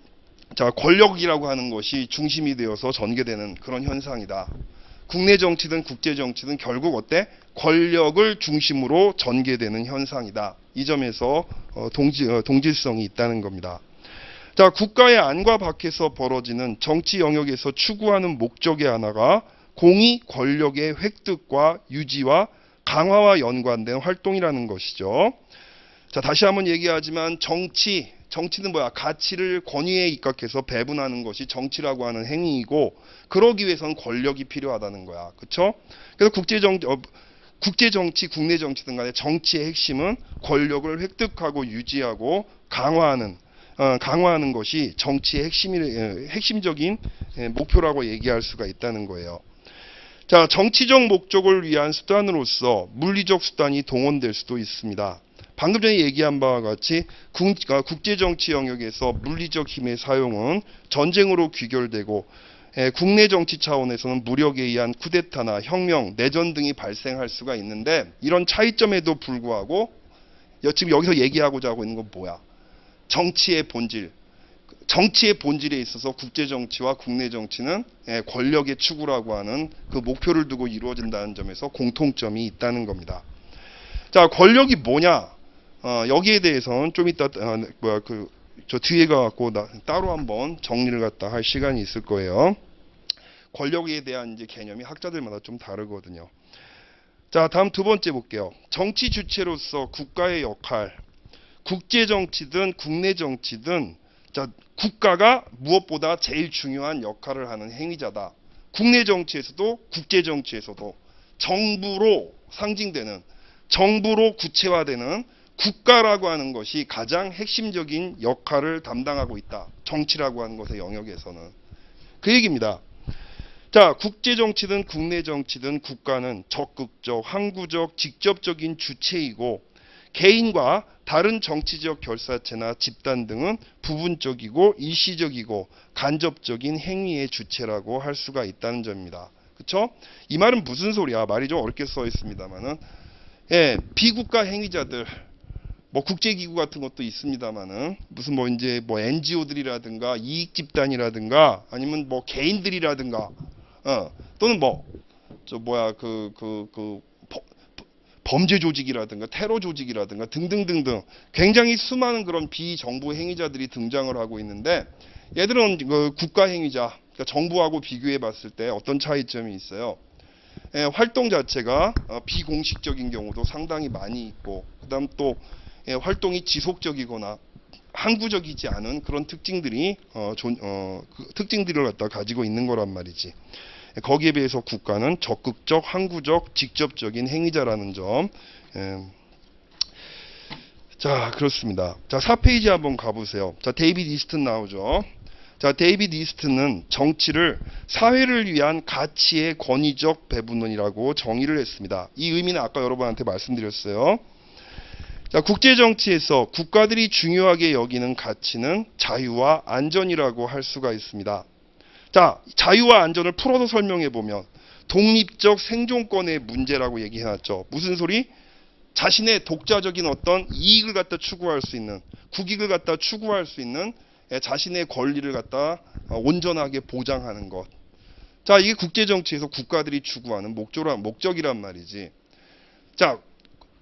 권력이라고 하는 것이 중심이 되어서 전개되는 그런 현상이다. 국내 정치든 국제 정치든 결국 어때? 권력을 중심으로 전개되는 현상이다. 이 점에서 동질성이 있다는 겁니다. 자, 국가의 안과 밖에서 벌어지는 정치 영역에서 추구하는 목적의 하나가 공의 권력의 획득과 유지와 강화와 연관된 활동이라는 것이죠. 자, 다시 한번 얘기하지만 정치는 뭐야? 가치를 권위에 입각해서 배분하는 것이 정치라고 하는 행위이고, 그러기 위해서는 권력이 필요하다는 거야. 그렇죠? 그래서 국제 정치, 국내 정치든 간에 정치의 핵심은 권력을 획득하고 유지하고 강화하는 것이 정치의 핵심적인 목표라고 얘기할 수가 있다는 거예요. 자, 정치적 목적을 위한 수단으로서 물리적 수단이 동원될 수도 있습니다. 방금 전에 얘기한 바와 같이 국제정치 영역에서 물리적 힘의 사용은 전쟁으로 귀결되고, 국내 정치 차원에서는 무력에 의한 쿠데타나 혁명, 내전 등이 발생할 수가 있는데, 이런 차이점에도 불구하고 지금 여기서 얘기하고자 하고 있는 건 뭐야? 정치의 본질에 있어서 국제 정치와 국내 정치는 권력의 추구라고 하는 그 목표를 두고 이루어진다는 점에서 공통점이 있다는 겁니다. 자, 권력이 뭐냐? 여기에 대해서는 좀 이따 저 뒤에 가갖고 따로 한번 정리를 갖다 할 시간이 있을 거예요. 권력에 대한 이제 개념이 학자들마다 좀 다르거든요. 자, 다음 두 번째 볼게요. 정치 주체로서 국가의 역할. 국제 정치든 국내 정치든, 자, 국가가 무엇보다 제일 중요한 역할을 하는 행위자다. 국내 정치에서도 국제 정치에서도 정부로 상징되는, 정부로 구체화되는 국가라고 하는 것이 가장 핵심적인 역할을 담당하고 있다. 정치라고 하는 것의 영역에서는. 그 얘기입니다. 자, 국제 정치든 국내 정치든 국가는 적극적, 항구적, 직접적인 주체이고, 개인과 다른 정치적 결사체나 집단 등은 부분적이고 일시적이고 간접적인 행위의 주체라고 할 수가 있다는 점입니다. 그렇죠? 이 말은 무슨 소리야? 말이 좀 어렵게 써 있습니다만은, 비국가 행위자들, 국제기구 같은 것도 있습니다만은, 무슨 이제 NGO들이라든가 이익 집단이라든가 아니면 개인들이라든가, 또는 범죄 조직이라든가 테러 조직이라든가 등등등등 굉장히 수많은 그런 비정부 행위자들이 등장을 하고 있는데, 얘들은 국가 행위자, 그러니까 정부하고 비교해 봤을 때 어떤 차이점이 있어요. 활동 자체가 비공식적인 경우도 상당히 많이 있고, 그다음 또 활동이 지속적이거나 항구적이지 않은 그런 특징들을 갖다 가지고 있는 거란 말이지. 거기에 비해서 국가는 적극적, 항구적, 직접적인 행위자라는 점. 자, 그렇습니다. 자, 4페이지 한번 가보세요. 자, 데이비드 이스튼 나오죠. 자, 데이비드 이스튼은 정치를 사회를 위한 가치의 권위적 배분론이라고 정의를 했습니다. 이 의미는 아까 여러분한테 말씀드렸어요. 자, 국제정치에서 국가들이 중요하게 여기는 가치는 자유와 안전이라고 할 수가 있습니다. 자, 자유와 안전을 풀어서 설명해 보면 독립적 생존권의 문제라고 얘기해놨죠. 무슨 소리? 자신의 독자적인 어떤 이익을 갖다 추구할 수 있는, 국익을 갖다 추구할 수 있는 자신의 권리를 갖다 온전하게 보장하는 것. 자, 이게 국제정치에서 국가들이 추구하는 목적이란 말이지. 자,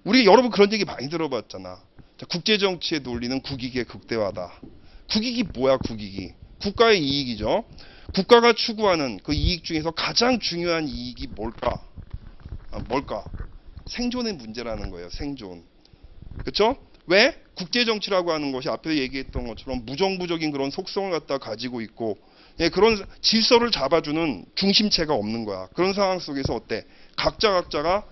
우리 여러분 그런 얘기 많이 들어봤잖아. 자, 국제정치의 논리는 국익의 극대화다. 국익이 뭐야, 국익이? 국가의 이익이죠. 국가가 추구하는 그 이익 중에서 가장 중요한 이익이 뭘까? 뭘까? 생존의 문제라는 거예요, 생존. 그렇죠? 왜? 국제정치라고 하는 것이 앞에 얘기했던 것처럼 무정부적인 그런 속성을 갖다 가지고 있고, 그런 질서를 잡아주는 중심체가 없는 거야. 그런 상황 속에서 어때? 각자가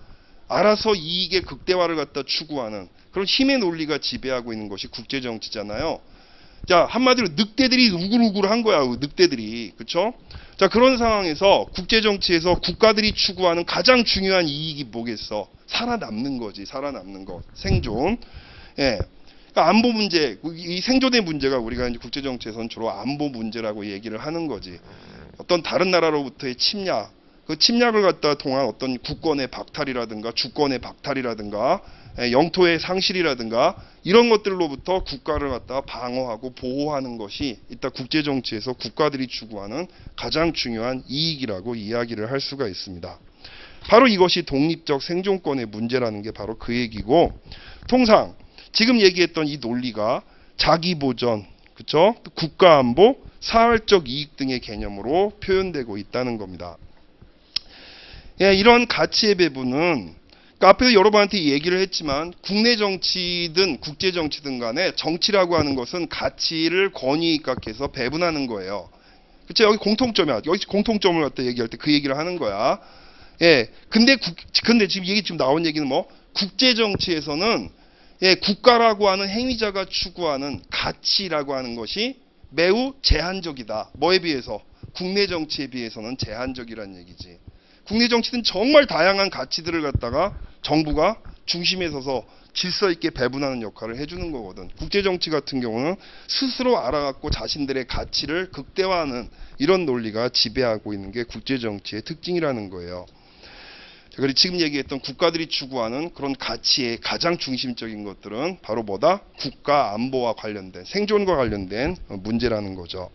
알아서 이익의 극대화를 갖다 추구하는 그런 힘의 논리가 지배하고 있는 것이 국제정치잖아요. 자, 한마디로 늑대들이 우글우글한 거야, 늑대들이. 그쵸? 자, 그런 상황에서 국제정치에서 국가들이 추구하는 가장 중요한 이익이 뭐겠어? 살아남는 거지, 살아남는 것. 생존. 예. 그러니까 안보 문제, 이 생존의 문제가 우리가 이제 국제정치에서는 주로 안보 문제라고 얘기를 하는 거지. 어떤 다른 나라로부터의 침략, 그 침략을 갖다 통한 어떤 국권의 박탈이라든가 주권의 박탈이라든가 영토의 상실이라든가 이런 것들로부터 국가를 갖다 방어하고 보호하는 것이 이따 국제정치에서 국가들이 추구하는 가장 중요한 이익이라고 이야기를 할 수가 있습니다. 바로 이것이 독립적 생존권의 문제라는 게 바로 그 얘기고, 통상 지금 얘기했던 이 논리가 자기보전, 그쵸? 국가안보, 사활적 이익 등의 개념으로 표현되고 있다는 겁니다. 이런 가치의 배분은 앞에서 여러분한테 얘기를 했지만 국내 정치든 국제 정치든 간에 정치라고 하는 것은 가치를 권위 입각해서 배분하는 거예요. 그쵸? 여기 공통점이야. 여기 공통점을 갖다 얘기할 때 그 얘기를 하는 거야. 근데 지금 지금 나온 얘기는 뭐? 국제 정치에서는 국가라고 하는 행위자가 추구하는 가치라고 하는 것이 매우 제한적이다. 뭐에 비해서? 국내 정치에 비해서는 제한적이라는 얘기지. 국내 정치는 정말 다양한 가치들을 갖다가 정부가 중심에 서서 질서 있게 배분하는 역할을 해주는 거거든. 국제 정치 같은 경우는 스스로 알아갖고 자신들의 가치를 극대화하는 이런 논리가 지배하고 있는 게 국제 정치의 특징이라는 거예요. 그리고 지금 얘기했던 국가들이 추구하는 그런 가치의 가장 중심적인 것들은 바로 뭐다? 국가 안보와 관련된, 생존과 관련된 문제라는 거죠.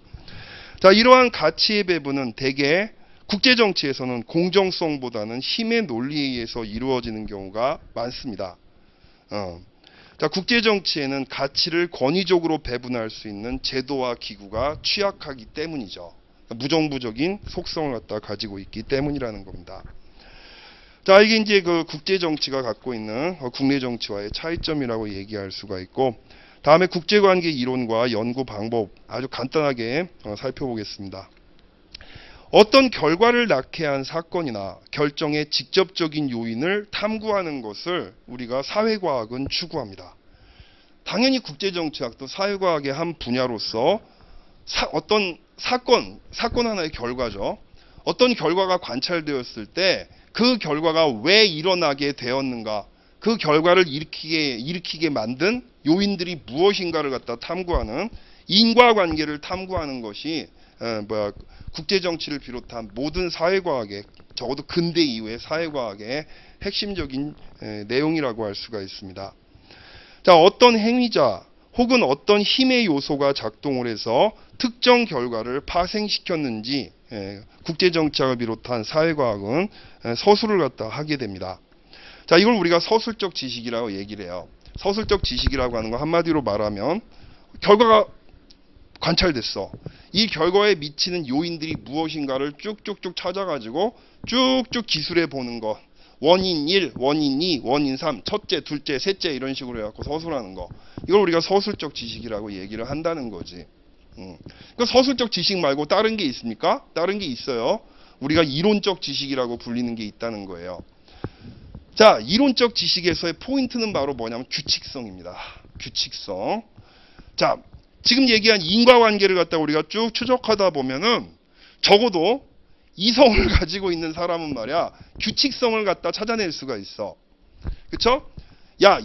자, 이러한 가치의 배분은 대개 국제정치에서는 공정성보다는 힘의 논리에 의해서 이루어지는 경우가 많습니다. 자, 국제정치에는 가치를 권위적으로 배분할 수 있는 제도와 기구가 취약하기 때문이죠. 무정부적인 속성을 갖다 가지고 있기 때문이라는 겁니다. 자, 이게 이제 그 국제정치가 갖고 있는 국내 정치와의 차이점이라고 얘기할 수가 있고, 다음에 국제관계 이론과 연구 방법 아주 간단하게 살펴보겠습니다. 어떤 결과를 낳게 한 사건이나 결정의 직접적인 요인을 탐구하는 것을 우리가 사회과학은 추구합니다. 당연히 국제정치학도 사회과학의 한 분야로서 어떤 사건 하나의 결과죠. 어떤 결과가 관찰되었을 때 그 결과가 왜 일어나게 되었는가, 그 결과를 일으키게 만든 요인들이 무엇인가를 갖다 탐구하는, 인과관계를 탐구하는 것이 국제정치를 비롯한 모든 사회과학의, 적어도 근대 이후의 사회과학의 핵심적인 내용이라고 할 수가 있습니다. 자, 어떤 행위자 혹은 어떤 힘의 요소가 작동을 해서 특정 결과를 파생시켰는지 국제정치학을 비롯한 사회과학은 서술을 갖다 하게 됩니다. 자, 이걸 우리가 서술적 지식이라고 얘기를 해요. 서술적 지식이라고 하는 거 한마디로 말하면 결과가 관찰됐어. 이 결과에 미치는 요인들이 무엇인가를 쭉쭉쭉 찾아가지고 쭉쭉 기술해 보는 것. 원인 1, 원인 2, 원인 3, 첫째, 둘째, 셋째 이런 식으로 해갖고 서술하는 거. 이걸 우리가 서술적 지식이라고 얘기를 한다는 거지. 그 서술적 지식 말고 다른 게 있습니까? 다른 게 있어요. 우리가 이론적 지식이라고 불리는 게 있다는 거예요. 자, 이론적 지식에서의 포인트는 바로 뭐냐면 규칙성입니다. 규칙성. 자, 지금 얘기한 인과관계를 갖다 우리가 쭉 추적하다 보면은 적어도 이성을 가지고 있는 사람은 말이야 규칙성을 갖다 찾아낼 수가 있어. 그쵸? 야,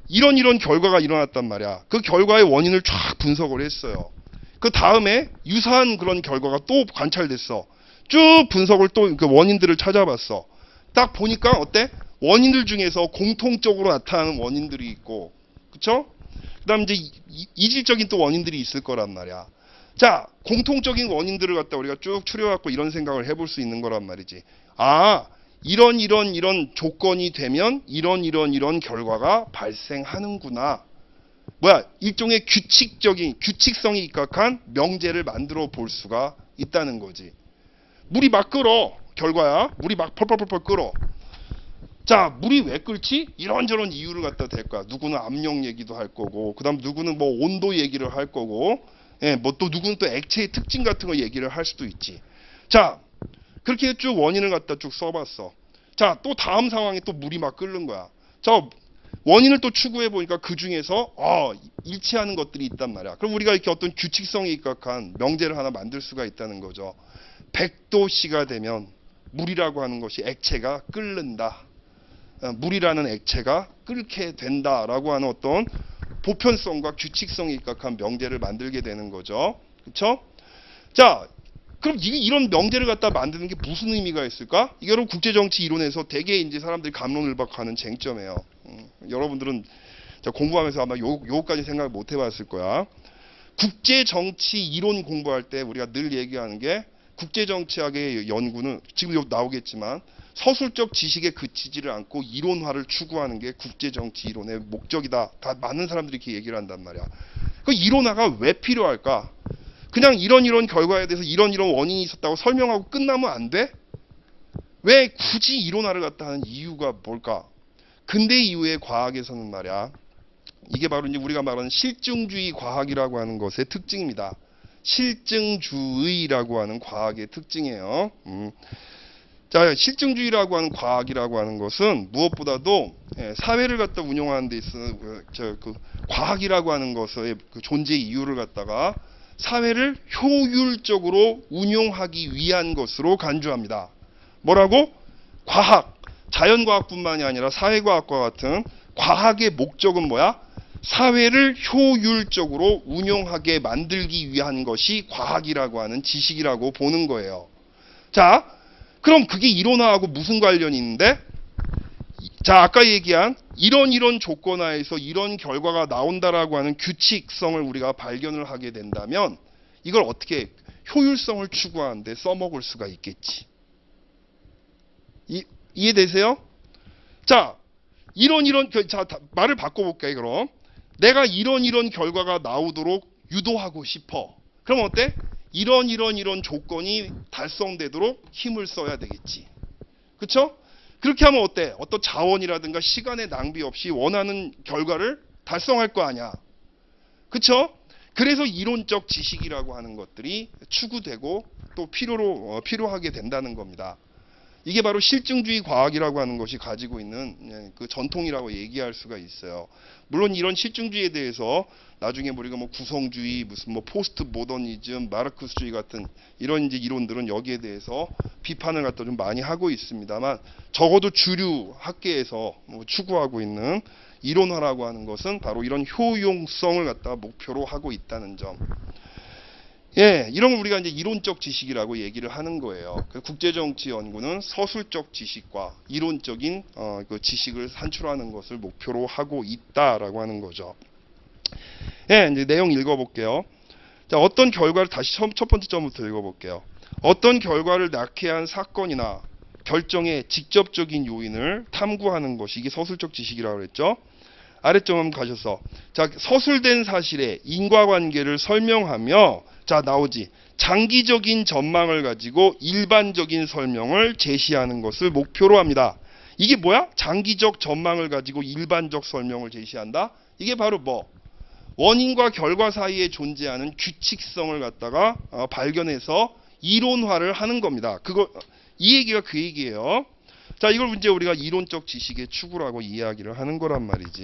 이런 결과가 일어났단 말이야. 그 결과의 원인을 쫙 분석을 했어요. 그 다음에 유사한 그런 결과가 또 관찰됐어. 쭉 분석을 또 그 원인들을 찾아봤어. 딱 보니까 어때? 원인들 중에서 공통적으로 나타나는 원인들이 있고, 그쵸? 그다음 이제 이질적인 또 원인들이 있을 거란 말이야. 자, 공통적인 원인들을 갖다 우리가 쭉 추려갖고 이런 생각을 해볼 수 있는 거란 말이지. 아, 이런 조건이 되면 이런 결과가 발생하는구나. 뭐야, 일종의 규칙성이 입각한 명제를 만들어 볼 수가 있다는 거지. 물이 막 끓어. 결과야. 물이 막 펄펄펄펄 끓어. 자, 물이 왜 끓지? 이런저런 이유를 갖다 댈 거야. 누구는 압력 얘기도 할 거고, 그 다음 누구는 뭐 온도 얘기를 할 거고, 예, 뭐 또 누구는 또 액체의 특징 같은 거 얘기를 할 수도 있지. 자, 그렇게 쭉 원인을 갖다 쭉 써봤어. 자, 또 다음 상황에 또 물이 막 끓는 거야. 자, 원인을 또 추구해 보니까 그 중에서 일치하는 것들이 있단 말이야. 그럼 우리가 이렇게 어떤 규칙성에 입각한 명제를 하나 만들 수가 있다는 거죠. 100도씨가 되면 물이라고 하는 것이 액체가 끓는다. 물이라는 액체가 끓게 된다라고 하는 어떤 보편성과 규칙성에 입각한 명제를 만들게 되는 거죠. 그렇죠? 자, 그럼 이런 명제를 갖다 만드는 게 무슨 의미가 있을까? 이게 여러분 국제정치 이론에서 되게 이제 사람들이 갑론을박하는 쟁점이에요. 여러분들은 공부하면서 아마 요거까지 생각을 못 해봤을 거야. 국제정치 이론 공부할 때 우리가 늘 얘기하는 게 국제정치학의 연구는 지금 여기 나오겠지만 서술적 지식에 그치지를 않고 이론화를 추구하는 게 국제정치 이론의 목적이다. 다 많은 사람들이 이렇게 얘기를 한단 말이야. 그 이론화가 왜 필요할까? 그냥 이런 결과에 대해서 이런 원인이 있었다고 설명하고 끝나면 안 돼? 왜 굳이 이론화를 갖다 하는 이유가 뭘까? 근대 이후의 과학에서는 말이야. 이게 바로 이제 우리가 말하는 실증주의 과학이라고 하는 것의 특징입니다. 실증주의라고 하는 과학의 특징이에요. 자, 실증주의라고 하는 과학이라고 하는 것은 무엇보다도 사회를 갖다 운영하는 데 있어 그 과학이라고 하는 것의 그 존재 이유를 갖다가 사회를 효율적으로 운용하기 위한 것으로 간주합니다. 뭐라고? 과학, 자연과학뿐만이 아니라 사회과학과 같은 과학의 목적은 뭐야? 사회를 효율적으로 운용하게 만들기 위한 것이 과학이라고 하는 지식이라고 보는 거예요. 자, 그럼 그게 이론화하고 무슨 관련이 있는데? 자, 아까 얘기한 이런 조건하에서 이런 결과가 나온다라고 하는 규칙성을 우리가 발견을 하게 된다면 이걸 어떻게 효율성을 추구하는데 써먹을 수가 있겠지. 이해되세요? 자, 자, 말을 바꿔볼게요, 그럼. 내가 이런 결과가 나오도록 유도하고 싶어. 그럼 어때? 이런 조건이 달성되도록 힘을 써야 되겠지. 그쵸? 그렇게 하면 어때? 어떤 자원이라든가 시간의 낭비 없이 원하는 결과를 달성할 거 아니야. 그쵸? 그래서 이론적 지식이라고 하는 것들이 추구되고 또 필요하게 된다는 겁니다. 이게 바로 실증주의 과학이라고 하는 것이 가지고 있는 그 전통이라고 얘기할 수가 있어요. 물론 이런 실증주의에 대해서 나중에 우리가 뭐 구성주의, 무슨 뭐 포스트 모더니즘, 마르크스주의 같은 이런 이제 이론들은 여기에 대해서 비판을 갖다 좀 많이 하고 있습니다만 적어도 주류 학계에서 뭐 추구하고 있는 이론화라고 하는 것은 바로 이런 효용성을 갖다 목표로 하고 있다는 점. 예, 이런 걸 우리가 이제 이론적 지식이라고 얘기를 하는 거예요. 국제정치 연구는 서술적 지식과 이론적인 그 지식을 산출하는 것을 목표로 하고 있다라고 하는 거죠. 예, 이제 내용 읽어볼게요. 자, 어떤 결과를 다시 첫 번째 점부터 읽어볼게요. 어떤 결과를 낳게 한 사건이나 결정의 직접적인 요인을 탐구하는 것이 이게 서술적 지식이라고 그랬죠. 아래점 한번 가셔서 자, 서술된 사실의 인과관계를 설명하며 자, 나오지. 장기적인 전망을 가지고 일반적인 설명을 제시하는 것을 목표로 합니다. 이게 뭐야? 장기적 전망을 가지고 일반적 설명을 제시한다? 이게 바로 뭐? 원인과 결과 사이에 존재하는 규칙성을 갖다가 발견해서 이론화를 하는 겁니다. 이 얘기가 그 얘기예요. 자, 이걸 이제 우리가 이론적 지식의 추구라고 이야기를 하는 거란 말이지.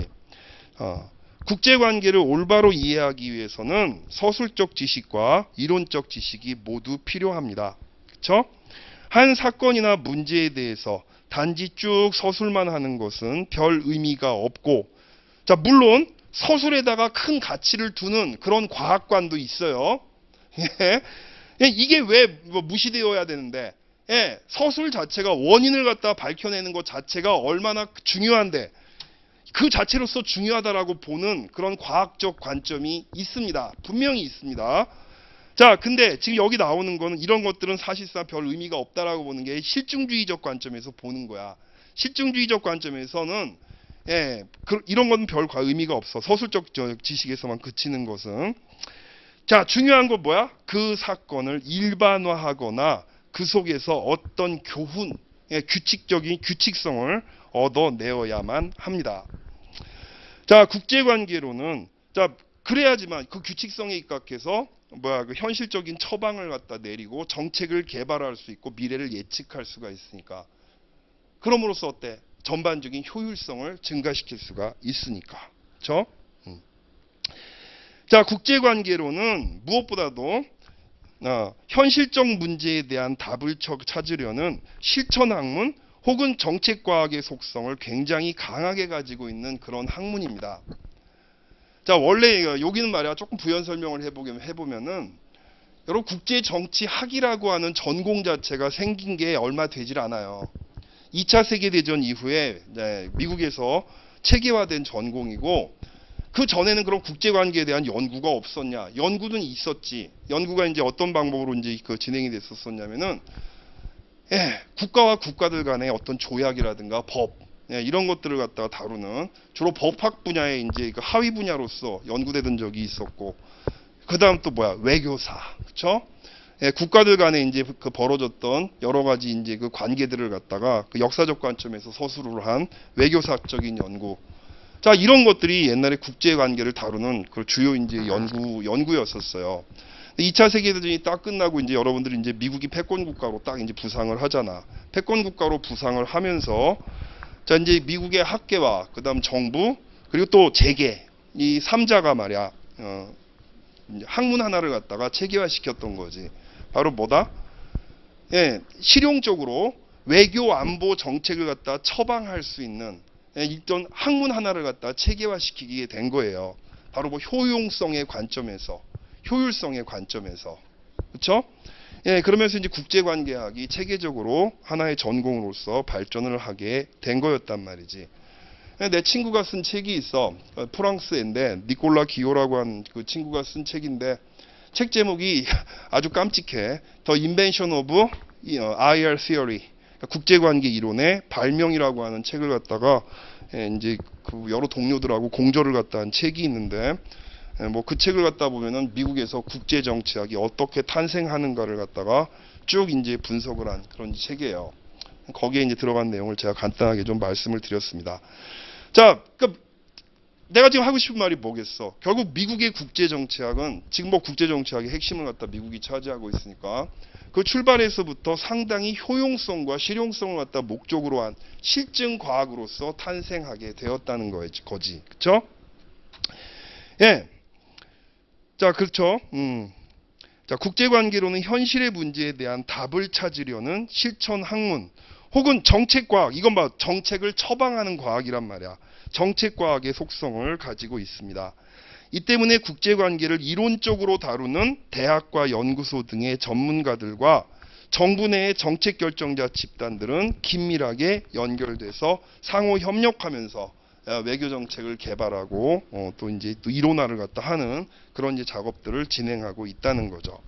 국제관계를 올바로 이해하기 위해서는 서술적 지식과 이론적 지식이 모두 필요합니다. 그렇죠? 한 사건이나 문제에 대해서 단지 쭉 서술만 하는 것은 별 의미가 없고, 자, 물론 서술에다가 큰 가치를 두는 그런 과학관도 있어요. 이게 왜 무시되어야 되는데, 서술 자체가 원인을 갖다 밝혀내는 것 자체가 얼마나 중요한데, 그 자체로서 중요하다라고 보는 그런 과학적 관점이 있습니다. 분명히 있습니다. 자, 근데 지금 여기 나오는 거는 이런 것들은 사실상 별 의미가 없다라고 보는 게 실증주의적 관점에서 보는 거야. 실증주의적 관점에서는 이런 건 별 의미가 없어. 서술적 지식에서만 그치는 것은. 자, 중요한 건 뭐야? 그 사건을 일반화하거나 그 속에서 어떤 교훈, 규칙적인 규칙성을 얻어내어야만 합니다. 자, 국제관계로는 자 그래야지만 그 규칙성에 입각해서 그 현실적인 처방을 갖다 내리고 정책을 개발할 수 있고 미래를 예측할 수가 있으니까. 그럼으로써 어때? 전반적인 효율성을 증가시킬 수가 있으니까. 그렇죠? 자, 국제관계로는 무엇보다도 현실적 문제에 대한 답을 찾으려는 실천학문 혹은 정책과학의 속성을 굉장히 강하게 가지고 있는 그런 학문입니다. 자, 원래 여기는 말이야 조금 부연 설명을 해보면은 여러분 국제정치학이라고 하는 전공 자체가 생긴 게 얼마 되질 않아요. 2차 세계대전 이후에 미국에서 체계화된 전공이고, 그 전에는 그런 국제관계에 대한 연구가 없었냐? 연구는 있었지. 연구가 이제 어떤 방법으로 이제 진행이 됐었냐면은, 국가와 국가들 간의 어떤 조약이라든가 법, 이런 것들을 갖다가 다루는 주로 법학 분야의 이제 그 하위 분야로서 연구되던 적이 있었고, 그 다음 또 외교사, 그렇죠? 국가들 간에 이제 그 벌어졌던 여러 가지 이제 그 관계들을 갖다가 그 역사적 관점에서 서술을 한 외교사적인 연구. 자, 이런 것들이 옛날에 국제 관계를 다루는 그 주요 이제 연구였었어요. 2차 세계대전이 딱 끝나고 이제 여러분들이 이제 미국이 패권 국가로 딱 이제 부상을 하잖아. 패권 국가로 부상을 하면서 자, 이제 미국의 학계와 그다음 정부 그리고 또 재계 이 3자가 말이야. 학문 하나를 갖다가 체계화시켰던 거지. 바로 뭐다? 실용적으로 외교 안보 정책을 갖다 처방할 수 있는 일단 학문 하나를 갖다 체계화시키게 된 거예요. 바로 효용성의 관점에서, 효율성의 관점에서, 그렇죠? 그러면서 이제 국제관계학이 체계적으로 하나의 전공으로서 발전을 하게 된 거였단 말이지. 내 친구가 쓴 책이 있어. 프랑스인데 니콜라 기요라고 한 그 친구가 쓴 책인데 책 제목이 아주 깜찍해. The Invention of IR Theory. 국제관계 이론의 발명이라고 하는 책을 갖다가 이제 그 여러 동료들하고 공저를 갖다 한 책이 있는데 뭐 그 책을 갖다 보면은 미국에서 국제 정치학이 어떻게 탄생하는가를 갖다가 쭉 이제 분석을 한 그런 책이에요. 거기에 이제 들어간 내용을 제가 간단하게 좀 말씀을 드렸습니다. 자, 내가 지금 하고 싶은 말이 뭐겠어? 결국 미국의 국제 정치학은 지금 뭐 국제 정치학의 핵심을 갖다 미국이 차지하고 있으니까 그 출발에서부터 상당히 효용성과 실용성을 갖다 목적으로 한 실증 과학으로서 탄생하게 되었다는 거지. 그렇죠? 자, 그렇죠. 자, 국제관계로는 현실의 문제에 대한 답을 찾으려는 실천 학문 혹은 정책과학, 이건 정책을 처방하는 과학이란 말이야. 정책과학의 속성을 가지고 있습니다. 이 때문에 국제관계를 이론적으로 다루는 대학과 연구소 등의 전문가들과 정부 내의 정책 결정자 집단들은 긴밀하게 연결돼서 상호 협력하면서 외교 정책을 개발하고 또 이제 또 이론화를 갖다 하는 그런 이제 작업들을 진행하고 있다는 거죠.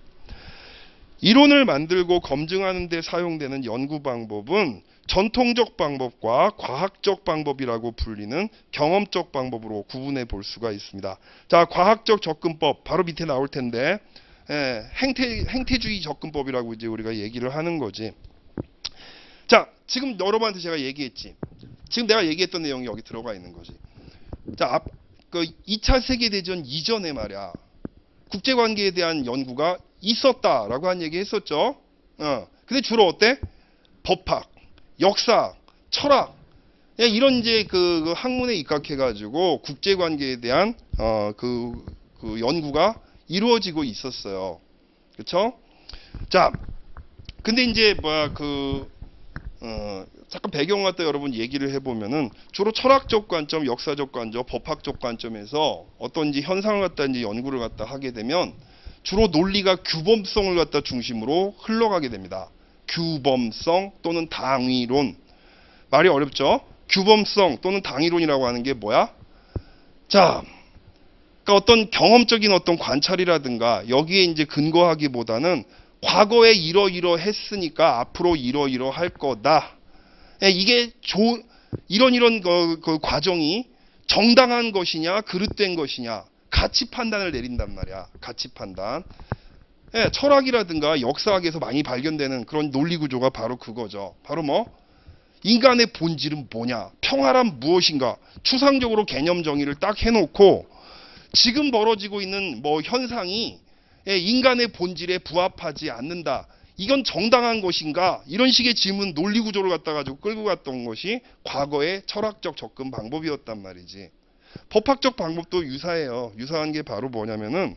이론을 만들고 검증하는 데 사용되는 연구 방법은 전통적 방법과 과학적 방법이라고 불리는 경험적 방법으로 구분해 볼 수가 있습니다. 자, 과학적 접근법 바로 밑에 나올 텐데 행태주의 접근법이라고 이제 우리가 얘기를 하는 거지. 자, 지금 여러분한테 제가 얘기했지. 지금 내가 얘기했던 내용이 여기 들어가 있는 거지. 자, 그 2차 세계대전 이전에 말이야. 국제관계에 대한 연구가 있었다라고 한 얘기 했었죠. 근데 주로 어때? 법학, 역사, 철학, 이런 이제 그 학문에 입각해가지고 국제관계에 대한 그 연구가 이루어지고 있었어요. 그렇죠? 자, 근데 이제 잠깐 배경 갖다 여러분 얘기를 해보면은 주로 철학적 관점, 역사적 관점, 법학적 관점에서 어떤 이제 현상을 갖다 이제 연구를 갖다 하게 되면 주로 논리가 규범성을 갖다 중심으로 흘러가게 됩니다. 규범성 또는 당위론. 말이 어렵죠? 규범성 또는 당위론이라고 하는 게 뭐야? 자, 그러니까 어떤 경험적인 어떤 관찰이라든가 여기에 이제 근거하기보다는 과거에 이러이러했으니까 앞으로 이러이러할 거다. 예, 이게 이런 그 과정이 정당한 것이냐 그릇된 것이냐 가치 판단을 내린단 말이야. 가치 판단. 예, 철학이라든가 역사학에서 많이 발견되는 그런 논리 구조가 바로 그거죠. 바로 뭐? 인간의 본질은 뭐냐? 평화란 무엇인가? 추상적으로 개념 정의를 딱 해놓고 지금 벌어지고 있는 뭐 현상이 인간의 본질에 부합하지 않는다. 이건 정당한 것인가? 이런 식의 질문 논리 구조를 갖다 가지고 끌고 갔던 것이 과거의 철학적 접근 방법이었단 말이지. 법학적 방법도 유사해요. 유사한 게 바로 뭐냐면은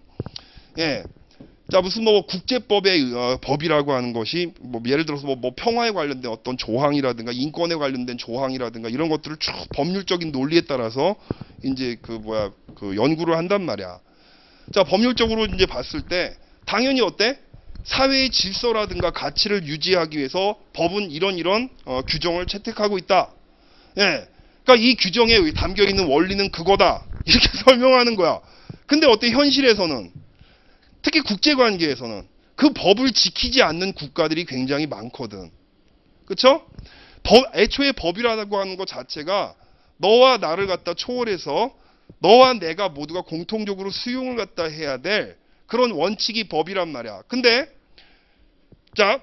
자, 무슨 뭐 국제법의 법이라고 하는 것이 뭐 예를 들어서 뭐 평화에 관련된 어떤 조항이라든가 인권에 관련된 조항이라든가 이런 것들을 쭉 법률적인 논리에 따라서 이제 그 연구를 한단 말이야. 자, 법률적으로 이제 봤을 때 당연히 어때? 사회의 질서라든가 가치를 유지하기 위해서 법은 이런 규정을 채택하고 있다. 예. 그러니까 이 규정에 담겨 있는 원리는 그거다. 이렇게 설명하는 거야. 근데 어때? 현실에서는 특히 국제관계에서는 그 법을 지키지 않는 국가들이 굉장히 많거든. 그쵸? 애초에 법이라고 하는 것 자체가 너와 나를 갖다 초월해서 너와 내가 모두가 공통적으로 수용을 갖다 해야 될 그런 원칙이 법이란 말이야. 근데 자,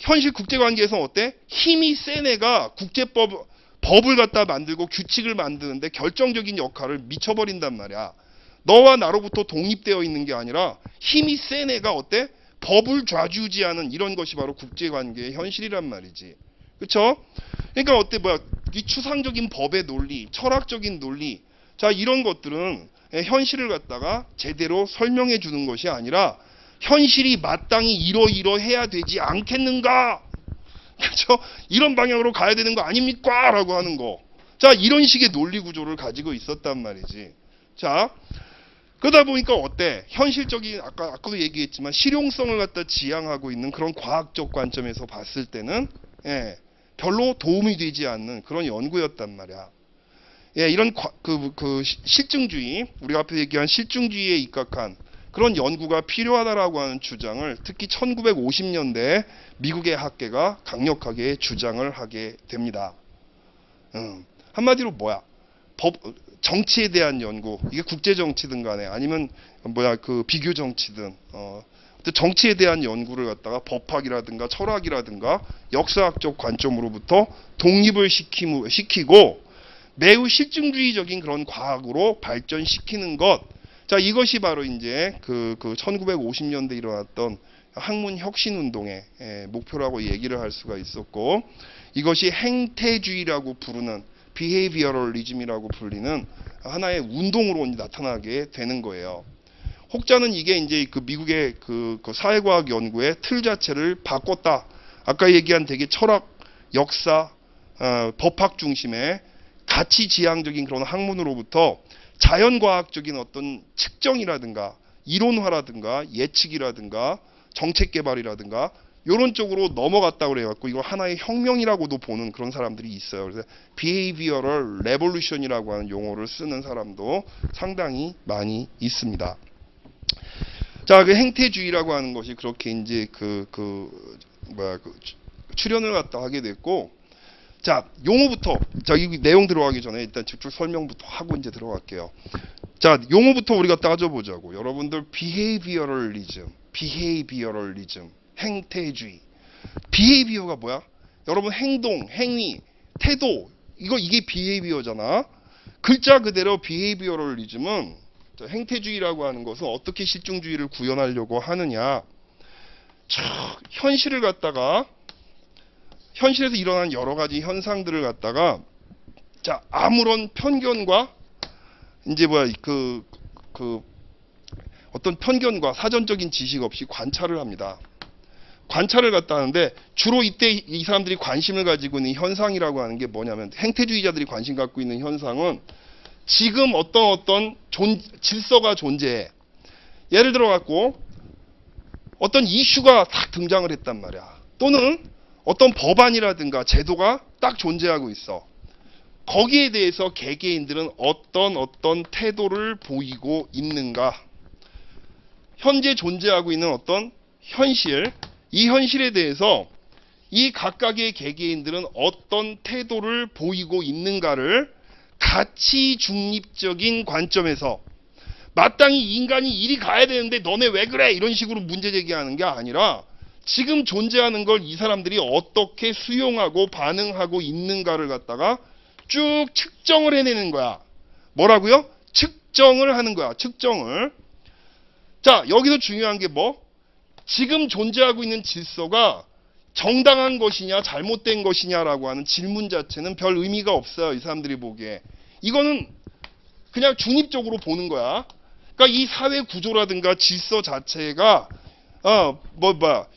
현실 국제관계에서 어때? 힘이 센 애가 법을 갖다 만들고 규칙을 만드는데 결정적인 역할을 미쳐버린단 말이야. 너와 나로부터 독립되어 있는 게 아니라 힘이 센 애가 어때? 법을 좌지우지하는 이런 것이 바로 국제관계의 현실이란 말이지. 그쵸? 그러니까 어때? 이 추상적인 법의 논리, 철학적인 논리, 자, 이런 것들은 현실을 갖다가 제대로 설명해 주는 것이 아니라 현실이 마땅히 이러이러해야 되지 않겠는가? 그렇죠? 이런 방향으로 가야 되는 거 아닙니까? 라고 하는 거. 자, 이런 식의 논리 구조를 가지고 있었단 말이지. 자, 그러다 보니까 어때? 현실적인 아까도 얘기했지만 실용성을 갖다 지향하고 있는 그런 과학적 관점에서 봤을 때는 별로 도움이 되지 않는 그런 연구였단 말이야. 이런 실증주의, 우리가 앞에 얘기한 실증주의에 입각한 그런 연구가 필요하다라고 하는 주장을 특히 1950년대에 미국의 학계가 강력하게 주장을 하게 됩니다. 한마디로 뭐야? 정치에 대한 연구, 이게 국제 정치든 간에 아니면 비교 정치든 정치에 대한 연구를 갖다가 법학이라든가 철학이라든가 역사학적 관점으로부터 독립을 시키고 매우 실증주의적인 그런 과학으로 발전시키는 것. 자, 이것이 바로 이제 그 1950년대 일어났던 학문 혁신 운동의 목표라고 얘기를 할 수가 있었고, 이것이 행태주의라고 부르는 비헤이비어럴리즘이라고 불리는 하나의 운동으로 나타나게 되는 거예요. 혹자는 이게 이제 그 미국의 그 사회과학 연구의 틀 자체를 바꿨다. 아까 얘기한 되게 철학, 역사, 법학 중심의 가치 지향적인 그런 학문으로부터 자연과학적인 어떤 측정이라든가 이론화라든가 예측이라든가 정책 개발이라든가 이런 쪽으로 넘어갔다고 그래갖고 이거 하나의 혁명이라고도 보는 그런 사람들이 있어요. 그래서 behavioral revolution이라고 하는 용어를 쓰는 사람도 상당히 많이 있습니다. 자, 그 행태주의라고 하는 것이 그렇게 이제 출현을 갖다 하게 됐고, 자, 용어부터, 자, 이 내용 들어가기 전에 일단 직접 설명부터 하고 이제 들어갈게요. 자, 용어부터 우리가 따져보자고. 여러분들, behavioralism, 행태주의. behavior가 뭐야? 여러분, 행동, 행위, 태도, 이게 behavior잖아. 글자 그대로 behavioralism은, 행태주의라고 하는 것은 어떻게 실증주의를 구현하려고 하느냐. 현실을 갖다가 현실에서 일어난 여러 가지 현상들을 갖다가 자, 아무런 편견과 이제 어떤 편견과 사전적인 지식 없이 관찰을 합니다. 관찰을 갖다 하는데 주로 이때 이 사람들이 관심을 가지고 있는 현상이라고 하는 게 뭐냐면, 행태주의자들이 관심 갖고 있는 현상은 지금 어떤 질서가 존재해. 예를 들어 갖고 어떤 이슈가 딱 등장을 했단 말이야. 또는 어떤 법안이라든가 제도가 딱 존재하고 있어. 거기에 대해서 개개인들은 어떤 태도를 보이고 있는가. 현재 존재하고 있는 어떤 현실, 이 현실에 대해서 이 각각의 개개인들은 어떤 태도를 보이고 있는가를 가치 중립적인 관점에서 마땅히 인간이 이리 가야 되는데 너네 왜 그래? 이런 식으로 문제 제기하는 게 아니라 지금 존재하는 걸 이 사람들이 어떻게 수용하고 반응하고 있는가를 갖다가 쭉 측정을 해내는 거야. 뭐라고요? 측정을 하는 거야. 측정을. 자, 여기서 중요한 게 뭐? 지금 존재하고 있는 질서가 정당한 것이냐 잘못된 것이냐라고 하는 질문 자체는 별 의미가 없어요. 이 사람들이 보기에. 이거는 그냥 중립적으로 보는 거야. 그러니까 이 사회 구조라든가 질서 자체가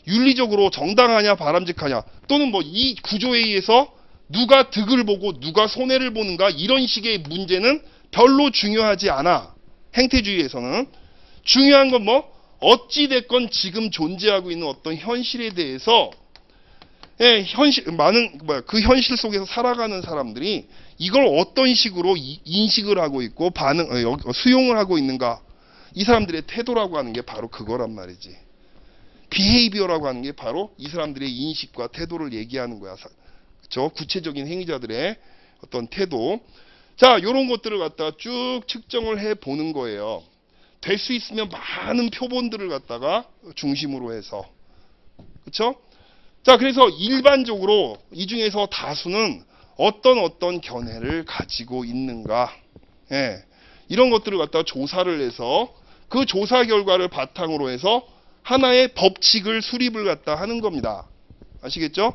윤리적으로 정당하냐 바람직하냐 또는 뭐 이 구조에 의해서 누가 득을 보고 누가 손해를 보는가 이런 식의 문제는 별로 중요하지 않아. 행태주의에서는. 중요한 건 뭐? 어찌됐건 지금 존재하고 있는 어떤 현실에 대해서 그 현실 속에서 살아가는 사람들이 이걸 어떤 식으로 인식을 하고 있고 수용을 하고 있는가. 이 사람들의 태도라고 하는 게 바로 그거란 말이지. 비헤이비어라고 하는 게 바로 이 사람들의 인식과 태도를 얘기하는 거야. 그렇죠? 구체적인 행위자들의 어떤 태도. 자, 요런 것들을 갖다가 쭉 측정을 해 보는 거예요. 될 수 있으면 많은 표본들을 갖다가 중심으로 해서. 그렇죠? 자, 그래서 일반적으로 이 중에서 다수는 어떤 견해를 가지고 있는가. 이런 것들을 갖다가 조사를 해서 그 조사 결과를 바탕으로 해서 하나의 법칙을 수립을 갖다 하는 겁니다. 아시겠죠?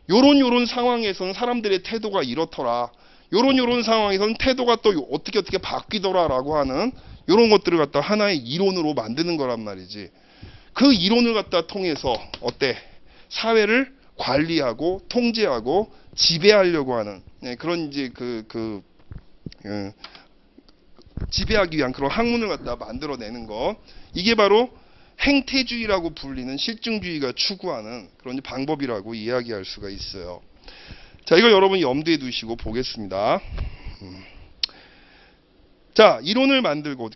요런 상황에서는 사람들의 태도가 이렇더라. 요런 상황에서는 태도가 또 어떻게 바뀌더라라고 하는 요런 것들을 갖다 하나의 이론으로 만드는 거란 말이지. 그 이론을 갖다 통해서 사회를 관리하고 통제하고 지배하려고 하는 그런 이제 지배하기 위한 그런 학문을 갖다 만들어내는 거. 이게 바로 행태주의라고 불리는 실증주의가 추구하는 그런 방법이라고 이야기할 수가 있어요. 자, 이걸 여러분 염두에 두시고 보겠습니다. 자, 이론을 만들고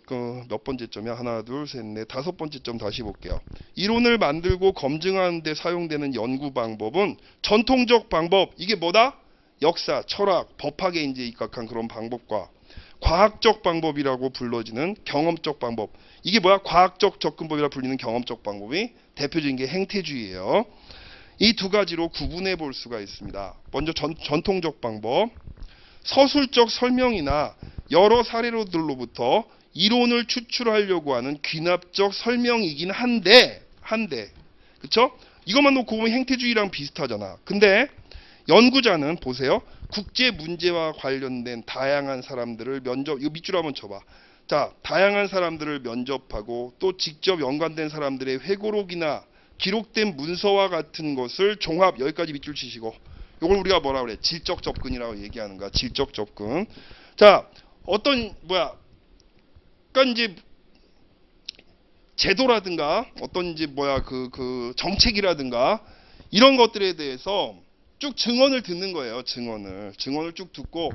몇 번째 점이야? 하나, 둘, 셋, 넷, 다섯 번째 점 다시 볼게요. 이론을 만들고 검증하는 데 사용되는 연구 방법은 전통적 방법, 이게 뭐다? 역사, 철학, 법학에 이제 입각한 그런 방법과 과학적 방법이라고 불러지는 경험적 방법. 이게 뭐야? 과학적 접근법이라 불리는 경험적 방법이 대표적인 게 행태주의예요. 이 두 가지로 구분해 볼 수가 있습니다. 먼저 전통적 방법. 서술적 설명이나 여러 사례로들로부터 이론을 추출하려고 하는 귀납적 설명이긴 한데, 그쵸? 이것만 놓고 보면 행태주의랑 비슷하잖아. 근데 연구자는 보세요. 국제 문제와 관련된 다양한 사람들을 이거 밑줄 한번 쳐봐. 자, 다양한 사람들을 면접하고 또 직접 연관된 사람들의 회고록이나 기록된 문서와 같은 것을 여기까지 밑줄 치시고, 이걸 우리가 뭐라 그래? 질적 접근이라고 얘기하는 거야. 질적 접근. 자, 그러니까 이제 제도라든가 정책이라든가 이런 것들에 대해서 쭉 증언을 듣는 거예요. 증언을 쭉 듣고,